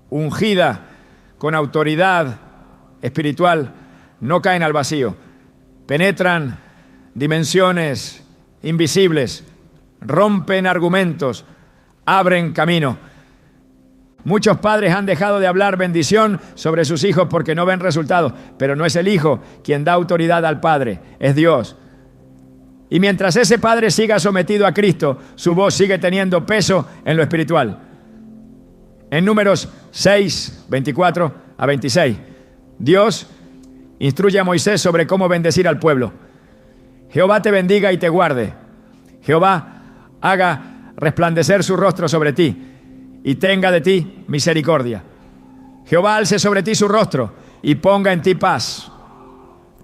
S1: ungida con autoridad espiritual no caen al vacío, penetran dimensiones invisibles, rompen argumentos, abren camino. Muchos padres han dejado de hablar bendición sobre sus hijos porque no ven resultados, pero no es el hijo quien da autoridad al padre, es Dios. Y mientras ese padre siga sometido a Cristo, su voz sigue teniendo peso en lo espiritual. En Números 6, 24 a 26, Dios instruye a Moisés sobre cómo bendecir al pueblo. Jehová te bendiga y te guarde. Jehová haga resplandecer su rostro sobre ti y tenga de ti misericordia. Jehová alce sobre ti su rostro y ponga en ti paz.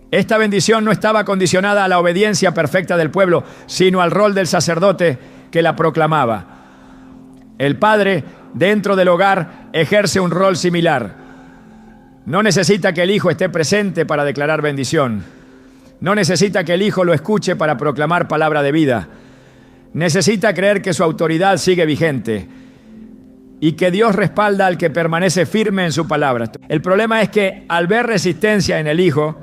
S1: Esta bendición no estaba condicionada a la obediencia perfecta del pueblo, sino al rol del sacerdote que la proclamaba. El padre, dentro del hogar, ejerce un rol similar. No necesita que el hijo esté presente para declarar bendición. No necesita que el hijo lo escuche para proclamar palabra de vida. Necesita creer que su autoridad sigue vigente y que Dios respalda al que permanece firme en su palabra. El problema es que al ver resistencia en el hijo,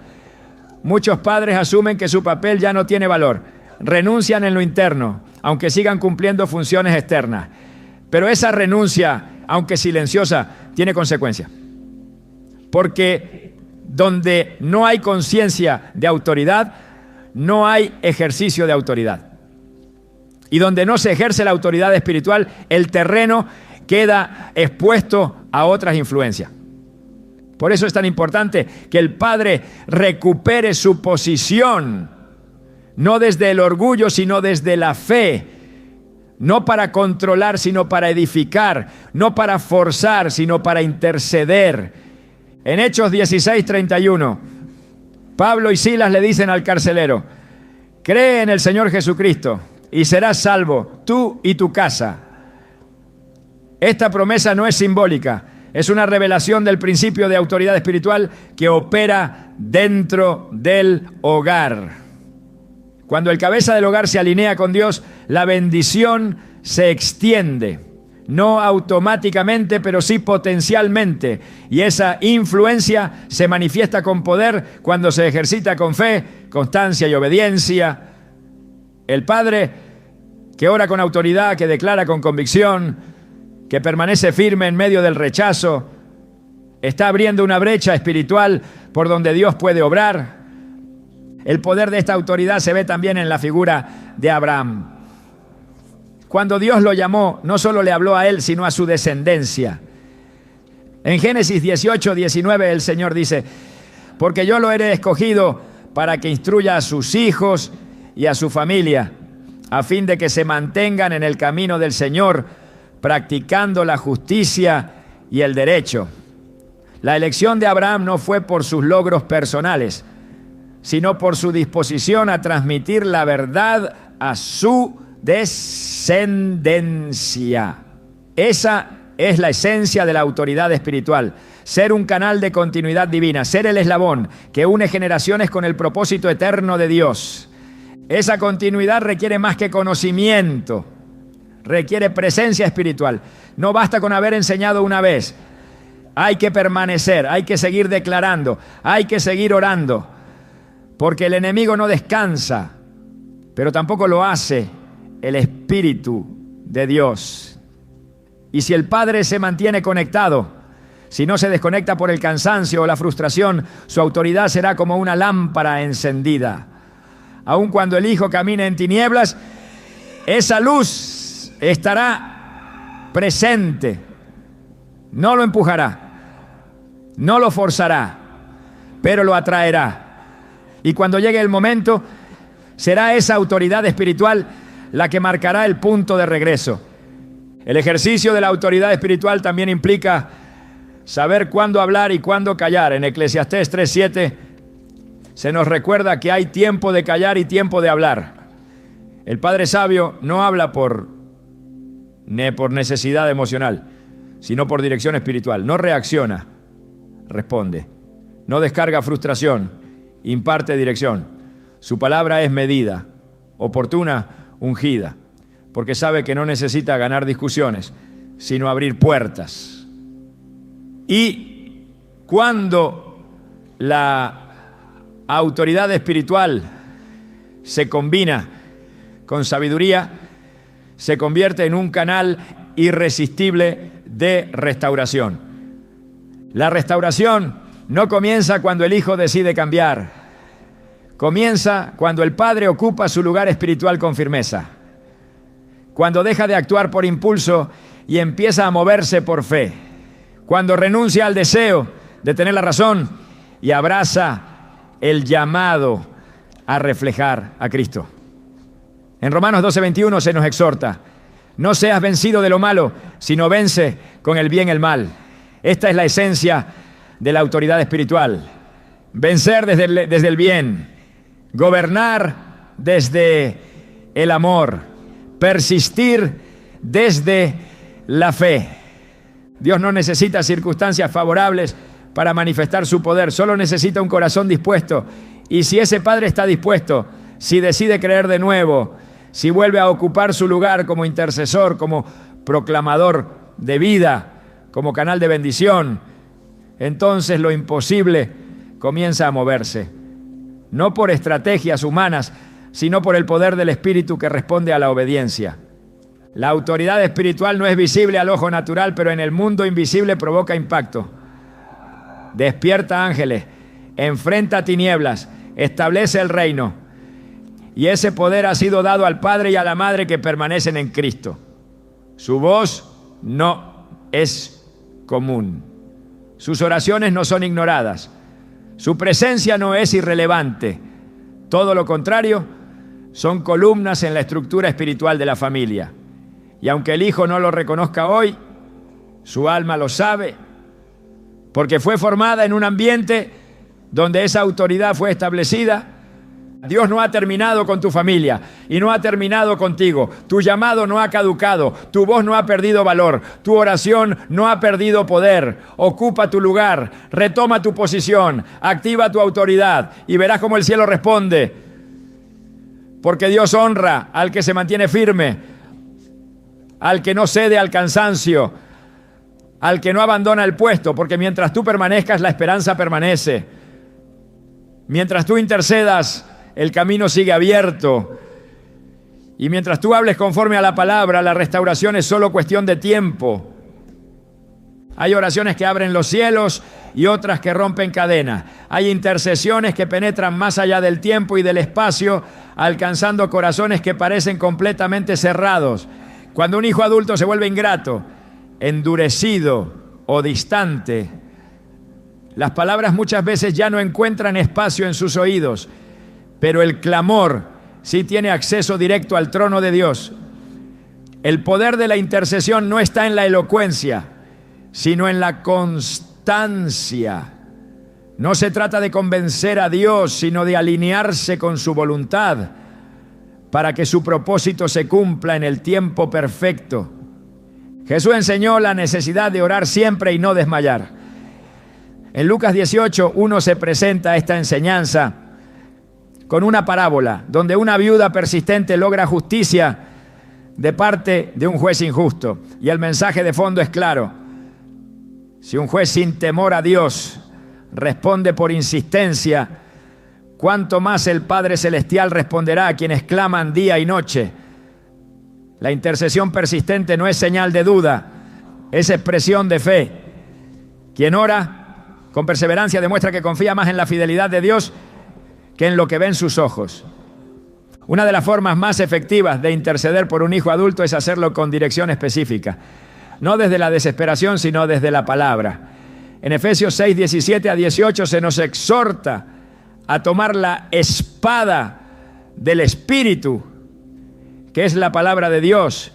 S1: muchos padres asumen que su papel ya no tiene valor. Renuncian en lo interno, aunque sigan cumpliendo funciones externas. Pero esa renuncia, aunque silenciosa, tiene consecuencias. Porque donde no hay conciencia de autoridad, no hay ejercicio de autoridad. Y donde no se ejerce la autoridad espiritual, el terreno queda expuesto a otras influencias. Por eso es tan importante que el padre recupere su posición, no desde el orgullo, sino desde la fe. No para controlar, sino para edificar. No para forzar, sino para interceder. En Hechos 16:31, Pablo y Silas le dicen al carcelero: cree en el Señor Jesucristo y serás salvo, tú y tu casa. Esta promesa no es simbólica, es una revelación del principio de autoridad espiritual que opera dentro del hogar. Cuando el cabeza del hogar se alinea con Dios, la bendición se extiende. No automáticamente, pero sí potencialmente. Y esa influencia se manifiesta con poder cuando se ejercita con fe, constancia y obediencia. El padre que ora con autoridad, que declara con convicción, que permanece firme en medio del rechazo, está abriendo una brecha espiritual por donde Dios puede obrar. El poder de esta autoridad se ve también en la figura de Abraham. Cuando Dios lo llamó, no solo le habló a él, sino a su descendencia. En Génesis 18:19 el Señor dice: porque yo lo he escogido para que instruya a sus hijos y a su familia, a fin de que se mantengan en el camino del Señor, practicando la justicia y el derecho. La elección de Abraham no fue por sus logros personales, sino por su disposición a transmitir la verdad a su descendencia. Esa es la esencia de la autoridad espiritual. Ser un canal de continuidad divina, ser el eslabón que une generaciones con el propósito eterno de Dios. Esa continuidad requiere más que conocimiento, requiere presencia espiritual. No basta con haber enseñado una vez. Hay que permanecer, hay que seguir declarando, hay que seguir orando, porque el enemigo no descansa, pero tampoco lo hace el Espíritu de Dios. Y si el Padre se mantiene conectado, Si no se desconecta por el cansancio o la frustración, su autoridad será como una lámpara encendida. Aun cuando el Hijo camine en tinieblas, esa luz estará presente. No lo empujará, no lo forzará, pero lo atraerá. Y cuando llegue el momento, será esa autoridad espiritual la que marcará el punto de regreso. El ejercicio de la autoridad espiritual también implica saber cuándo hablar y cuándo callar. En Eclesiastés 3:7 se nos recuerda que hay tiempo de callar y tiempo de hablar. El padre sabio no habla por necesidad emocional, sino por dirección espiritual. No reacciona, responde. No descarga frustración, imparte dirección. Su palabra es medida, oportuna, ungida, porque sabe que no necesita ganar discusiones, sino abrir puertas. Y cuando la autoridad espiritual se combina con sabiduría, se convierte en un canal irresistible de restauración. La restauración no comienza cuando el hijo decide cambiar. Comienza cuando el padre ocupa su lugar espiritual con firmeza. Cuando deja de actuar por impulso y empieza a moverse por fe. Cuando renuncia al deseo de tener la razón y abraza el llamado a reflejar a Cristo. En Romanos 12:21 se nos exhorta: no seas vencido de lo malo, sino vence con el bien el mal. Esta es la esencia de la autoridad espiritual. Vencer desde el bien, gobernar desde el amor, persistir desde la fe. Dios no necesita circunstancias favorables para manifestar su poder, solo necesita un corazón dispuesto. Y si ese padre está dispuesto, si decide creer de nuevo, si vuelve a ocupar su lugar como intercesor, como proclamador de vida, como canal de bendición, entonces lo imposible comienza a moverse. No por estrategias humanas, sino por el poder del Espíritu que responde a la obediencia. La autoridad espiritual no es visible al ojo natural, pero en el mundo invisible provoca impacto. Despierta ángeles, enfrenta tinieblas, establece el reino. Y ese poder ha sido dado al Padre y a la Madre que permanecen en Cristo. Su voz no es común. Sus oraciones no son ignoradas. Su presencia no es irrelevante. Todo lo contrario, son columnas en la estructura espiritual de la familia. Y aunque el hijo no lo reconozca hoy, su alma lo sabe, porque fue formada en un ambiente donde esa autoridad fue establecida. Dios no ha terminado con tu familia y no ha terminado contigo. Tu llamado no ha caducado, tu voz no ha perdido valor, tu oración no ha perdido poder. Ocupa tu lugar, retoma tu posición, activa tu autoridad y verás cómo el cielo responde. Porque Dios honra al que se mantiene firme, al que no cede al cansancio, al que no abandona el puesto, porque mientras tú permanezcas, la esperanza permanece. Mientras tú intercedas, el camino sigue abierto. Y mientras tú hables conforme a la palabra, la restauración es solo cuestión de tiempo. Hay oraciones que abren los cielos y otras que rompen cadenas. Hay intercesiones que penetran más allá del tiempo y del espacio, alcanzando corazones que parecen completamente cerrados. Cuando un hijo adulto se vuelve ingrato, endurecido o distante, las palabras muchas veces ya no encuentran espacio en sus oídos, pero el clamor sí tiene acceso directo al trono de Dios. El poder de la intercesión no está en la elocuencia, sino en la constancia. No se trata de convencer a Dios, sino de alinearse con su voluntad para que su propósito se cumpla en el tiempo perfecto. Jesús enseñó la necesidad de orar siempre y no desmayar. En Lucas 18:1 se presenta esta enseñanza con una parábola donde una viuda persistente logra justicia de parte de un juez injusto. Y el mensaje de fondo es claro: si un juez sin temor a Dios responde por insistencia, ¿cuánto más el Padre Celestial responderá a quienes claman día y noche? La intercesión persistente no es señal de duda, es expresión de fe. Quien ora con perseverancia demuestra que confía más en la fidelidad de Dios que en lo que ven sus ojos. Una de las formas más efectivas de interceder por un hijo adulto es hacerlo con dirección específica, no desde la desesperación, sino desde la palabra. En Efesios 6, 17 a 18 se nos exhorta a tomar la espada del Espíritu, que es la palabra de Dios,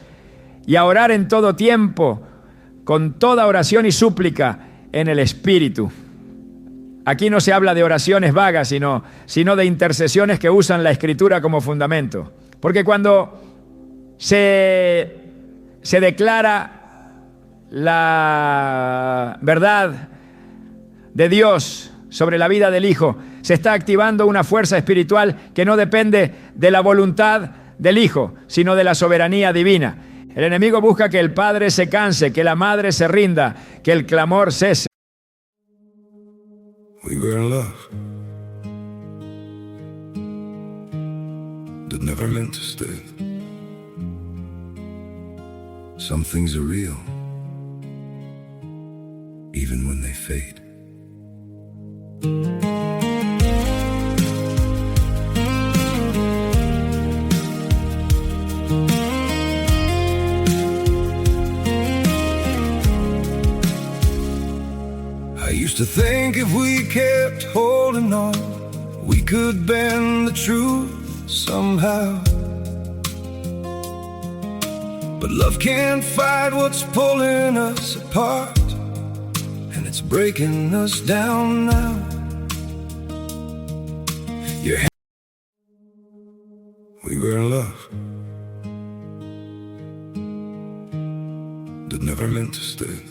S1: y a orar en todo tiempo, con toda oración y súplica en el Espíritu. Aquí no se habla de oraciones vagas, sino de intercesiones que usan la Escritura como fundamento. Porque cuando se declara la verdad de Dios sobre la vida del Hijo, se está activando una fuerza espiritual que no depende de la voluntad del Hijo, sino de la soberanía divina. El enemigo busca que el padre se canse, que la madre se rinda, que el clamor cese.
S2: We were in love that never meant to stay. Some things are real, even when they fade. I used to think if we kept holding on, we could bend the truth somehow. But love can't fight what's pulling us apart, and it's breaking us down now. We were in love that never meant to stay.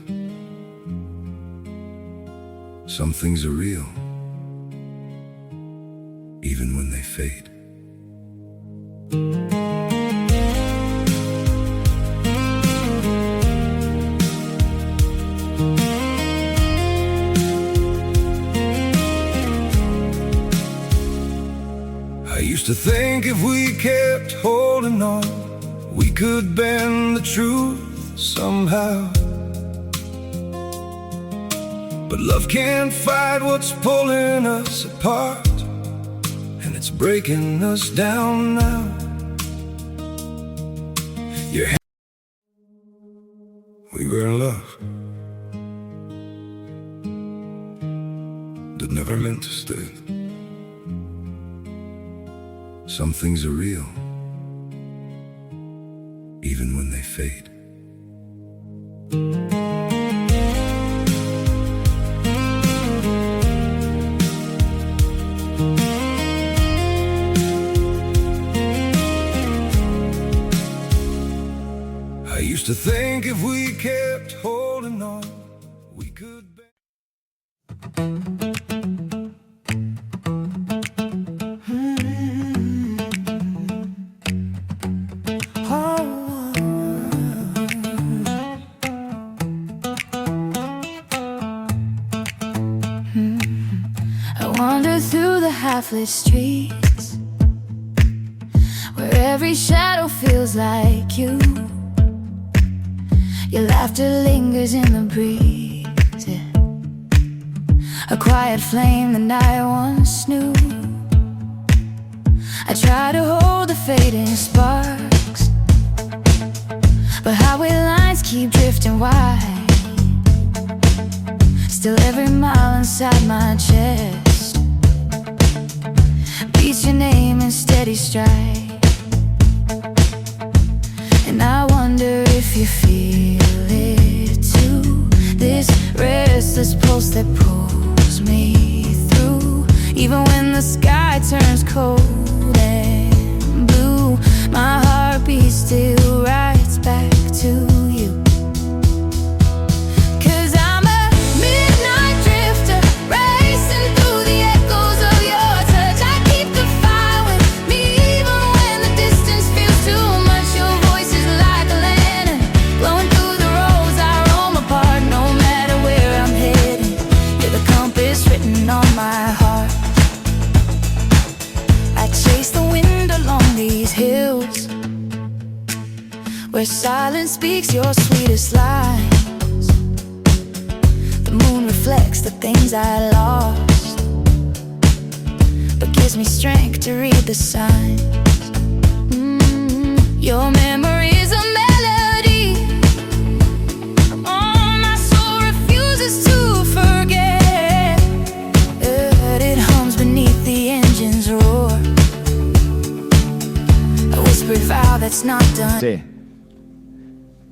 S2: Some things are real, even when they fade. I used to think if we kept holding on, we could bend the truth somehow. But love can't fight what's pulling us apart, and it's breaking us down now. We were in love that never meant to stay. Some things are real, even when they fade. I used to think if we kept holding on, we could be.
S3: I wander through the half-lit streets, where every shadow feels like you. Your laughter lingers in the breeze, yeah. A quiet flame that I once knew. I try to hold the fading sparks, but highway lines keep drifting wide. Still every mile inside my chest beats your name in steady stride. And I wonder if you feel it too, this restless pulse that pulls me through. Even when the sky turns cold and blue, my heartbeat still rides back to you. 'Cause I'm a midnight drifter, racing through the echoes of your touch. I keep the fire with me even when the distance feels too much. Your voice is like a lantern, glowing through the roads I roam apart. No matter where I'm heading, you're the compass written on my heart. I chase the wind along these hills, where silence speaks your sweetest lies. The moon reflects reflects the things I lost, but gives me strength to read the signs. Your memory is a melody. Oh, my soul refuses to forget. It hums beneath the engine's roar. A whispered vow that's not done.
S1: Sí.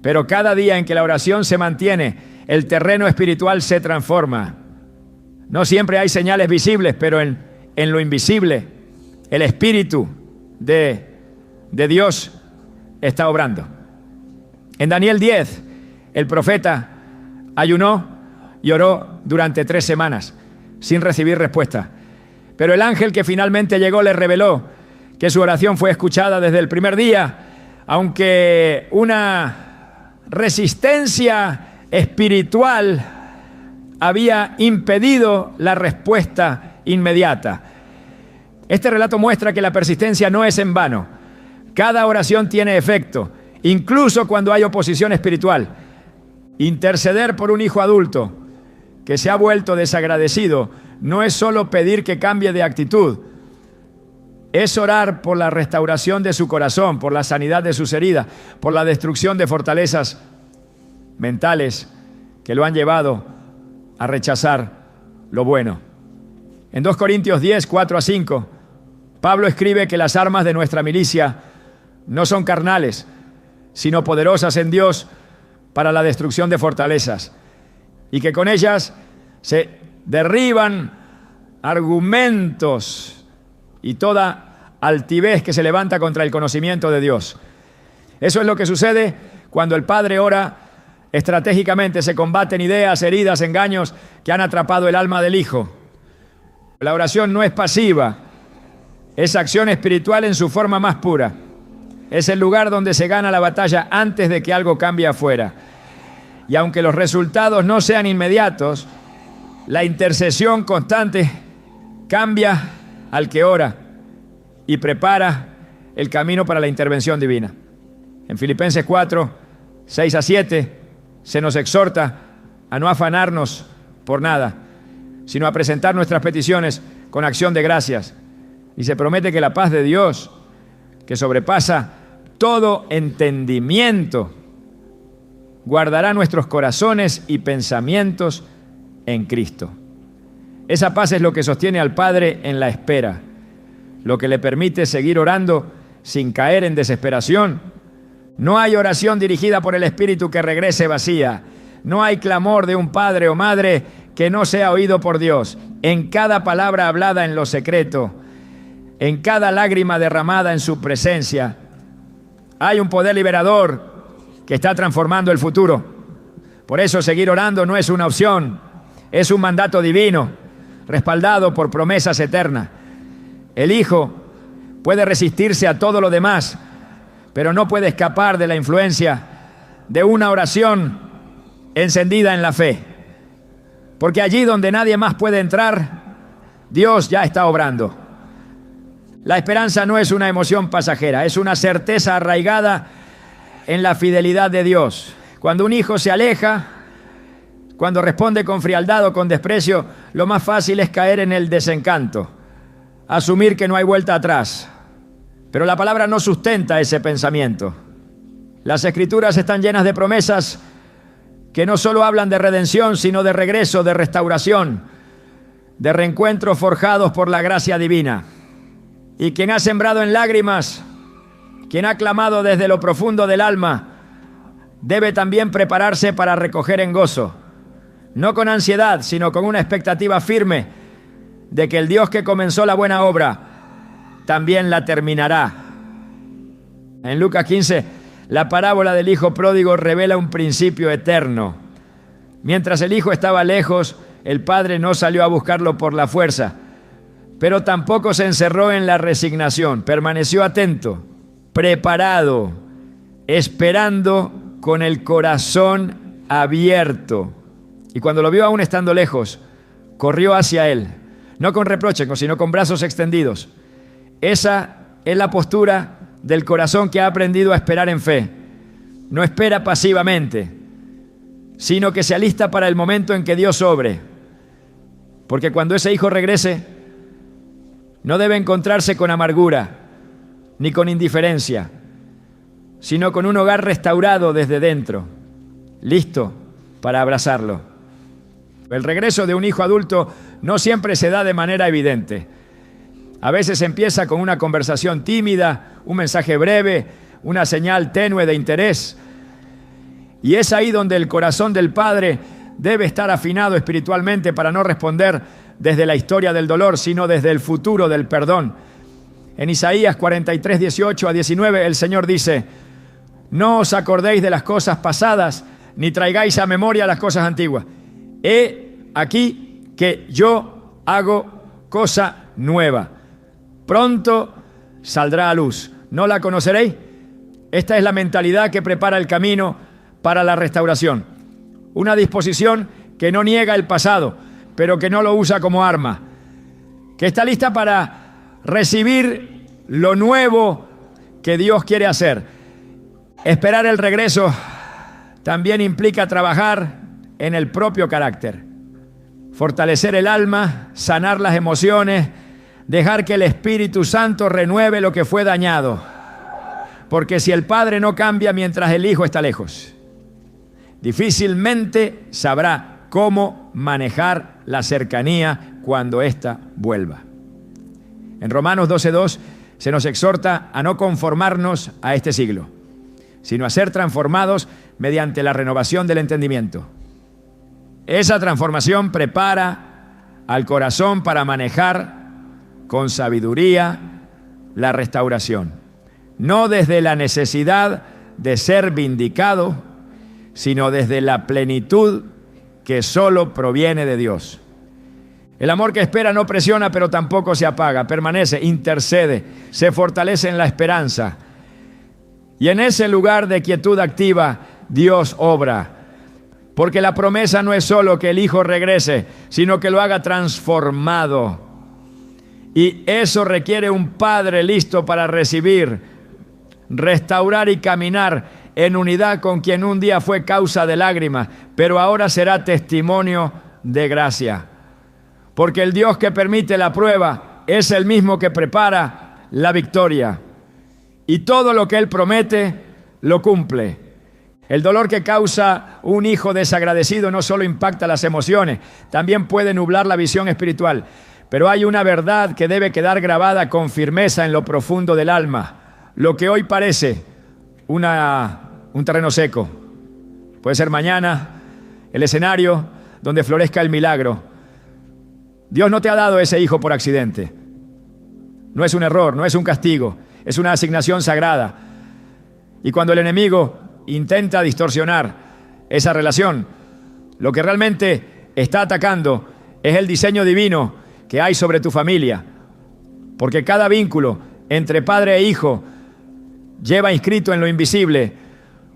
S1: Pero cada día en que la oración se mantiene, el terreno espiritual se transforma. No siempre hay señales visibles, pero en lo invisible, el Espíritu de Dios está obrando. En Daniel 10, el profeta ayunó y oró durante 3 semanas sin recibir respuesta. Pero el ángel que finalmente llegó le reveló que su oración fue escuchada desde el primer día, aunque una resistencia espiritual había impedido la respuesta inmediata. Este relato muestra que la persistencia no es en vano. Cada oración tiene efecto, incluso cuando hay oposición espiritual. Interceder por un hijo adulto que se ha vuelto desagradecido no es solo pedir que cambie de actitud, es orar por la restauración de su corazón, por la sanidad de sus heridas, por la destrucción de fortalezas mentales que lo han llevado a rechazar lo bueno. En 2 Corintios 10, 4-5, Pablo escribe que las armas de nuestra milicia no son carnales, sino poderosas en Dios para la destrucción de fortalezas, y que con ellas se derriban argumentos y toda altivez que se levanta contra el conocimiento de Dios. Eso es lo que sucede cuando el Padre ora estratégicamente. Se combaten ideas, heridas, engaños que han atrapado el alma del Hijo. La oración no es pasiva, es acción espiritual en su forma más pura. Es el lugar donde se gana la batalla antes de que algo cambie afuera. Y aunque los resultados no sean inmediatos, la intercesión constante cambia al que ora y prepara el camino para la intervención divina. En Filipenses 4, 6-7, se nos exhorta a no afanarnos por nada, sino a presentar nuestras peticiones con acción de gracias. Y se promete que la paz de Dios, que sobrepasa todo entendimiento, guardará nuestros corazones y pensamientos en Cristo. Esa paz es lo que sostiene al Padre en la espera, lo que le permite seguir orando sin caer en desesperación. No hay oración dirigida por el Espíritu que regrese vacía. No hay clamor de un padre o madre que no sea oído por Dios. En cada palabra hablada en lo secreto, en cada lágrima derramada en su presencia, hay un poder liberador que está transformando el futuro. Por eso seguir orando no es una opción, es un mandato divino, respaldado por promesas eternas. El Hijo puede resistirse a todo lo demás, pero no puede escapar de la influencia de una oración encendida en la fe. Porque allí donde nadie más puede entrar, Dios ya está obrando. La esperanza no es una emoción pasajera, es una certeza arraigada en la fidelidad de Dios. Cuando un hijo se aleja, cuando responde con frialdad o con desprecio, lo más fácil es caer en el desencanto, asumir que no hay vuelta atrás. Pero la palabra no sustenta ese pensamiento. Las Escrituras están llenas de promesas que no solo hablan de redención, sino de regreso, de restauración, de reencuentros forjados por la gracia divina. Y quien ha sembrado en lágrimas, quien ha clamado desde lo profundo del alma, debe también prepararse para recoger en gozo, no con ansiedad, sino con una expectativa firme de que el Dios que comenzó la buena obra también la terminará. En Lucas 15, la parábola del hijo pródigo revela un principio eterno. Mientras el hijo estaba lejos, el padre no salió a buscarlo por la fuerza, pero tampoco se encerró en la resignación. Permaneció atento, preparado, esperando con el corazón abierto. Y cuando lo vio aún estando lejos, corrió hacia él, no con reproche, sino con brazos extendidos. Esa es la postura del corazón que ha aprendido a esperar en fe. No espera pasivamente, sino que se alista para el momento en que Dios obre. Porque cuando ese hijo regrese, no debe encontrarse con amargura ni con indiferencia, sino con un hogar restaurado desde dentro, listo para abrazarlo. El regreso de un hijo adulto no siempre se da de manera evidente. A veces empieza con una conversación tímida, un mensaje breve, una señal tenue de interés. Y es ahí donde el corazón del padre debe estar afinado espiritualmente para no responder desde la historia del dolor, sino desde el futuro del perdón. En Isaías 43, 18 a 19, el Señor dice: no os acordéis de las cosas pasadas, ni traigáis a memoria las cosas antiguas. He aquí que yo hago cosa nueva. Pronto saldrá a luz. ¿No la conoceréis? Esta es la mentalidad que prepara el camino para la restauración. Una disposición que no niega el pasado, pero que no lo usa como arma. Que está lista para recibir lo nuevo que Dios quiere hacer. Esperar el regreso también implica trabajar en el propio carácter, fortalecer el alma, sanar las emociones, dejar que el Espíritu Santo renueve lo que fue dañado. Porque si el padre no cambia mientras el hijo está lejos, difícilmente sabrá cómo manejar la cercanía cuando ésta vuelva. En Romanos 12:2 se nos exhorta a no conformarnos a este siglo, sino a ser transformados mediante la renovación del entendimiento. Esa transformación prepara al corazón para manejar con sabiduría la restauración. No desde la necesidad de ser vindicado, sino desde la plenitud que solo proviene de Dios. El amor que espera no presiona, pero tampoco se apaga, permanece, intercede, se fortalece en la esperanza. Y en ese lugar de quietud activa, Dios obra. Porque la promesa no es solo que el hijo regrese, sino que lo haga transformado. Y eso requiere un padre listo para recibir, restaurar y caminar en unidad con quien un día fue causa de lágrimas, pero ahora será testimonio de gracia. Porque el Dios que permite la prueba es el mismo que prepara la victoria. Y todo lo que Él promete, lo cumple. El dolor que causa un hijo desagradecido no solo impacta las emociones, también puede nublar la visión espiritual. Pero hay una verdad que debe quedar grabada con firmeza en lo profundo del alma. Lo que hoy parece un terreno seco, puede ser mañana el escenario donde florezca el milagro. Dios no te ha dado ese hijo por accidente. No es un error, no es un castigo, es una asignación sagrada. Y cuando el enemigo intenta distorsionar esa relación, lo que realmente está atacando es el diseño divino que hay sobre tu familia. Porque cada vínculo entre padre e hijo lleva inscrito en lo invisible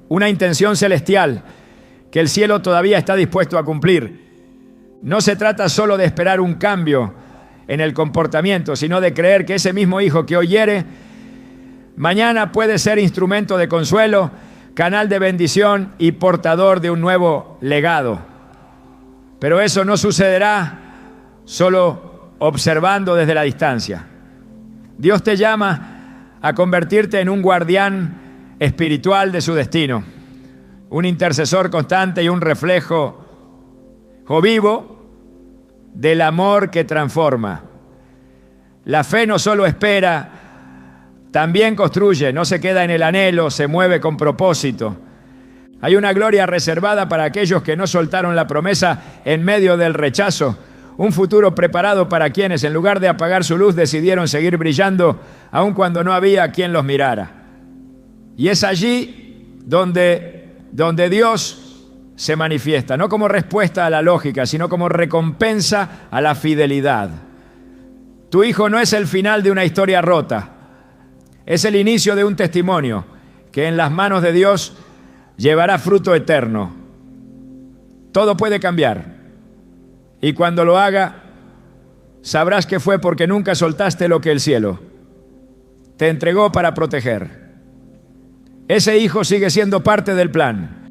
S1: una intención celestial que el cielo todavía está dispuesto a cumplir. No se trata solo de esperar un cambio en el comportamiento, sino de creer que ese mismo hijo que hoy hiere, mañana puede ser instrumento de consuelo, canal de bendición y portador de un nuevo legado. Pero eso no sucederá solo observando desde la distancia. Dios te llama a convertirte en un guardián espiritual de su destino, un intercesor constante y un reflejo vivo del amor que transforma. La fe no solo espera, también construye, no se queda en el anhelo, se mueve con propósito. Hay una gloria reservada para aquellos que no soltaron la promesa en medio del rechazo, un futuro preparado para quienes, en lugar de apagar su luz, decidieron seguir brillando, aun cuando no había quien los mirara. Y es allí donde Dios se manifiesta, no como respuesta a la lógica, sino como recompensa a la fidelidad. Tu hijo no es el final de una historia rota, es el inicio de un testimonio que en las manos de Dios llevará fruto eterno. Todo puede cambiar, y cuando lo haga, sabrás que fue porque nunca soltaste lo que el cielo te entregó para proteger. Ese hijo sigue siendo parte del plan.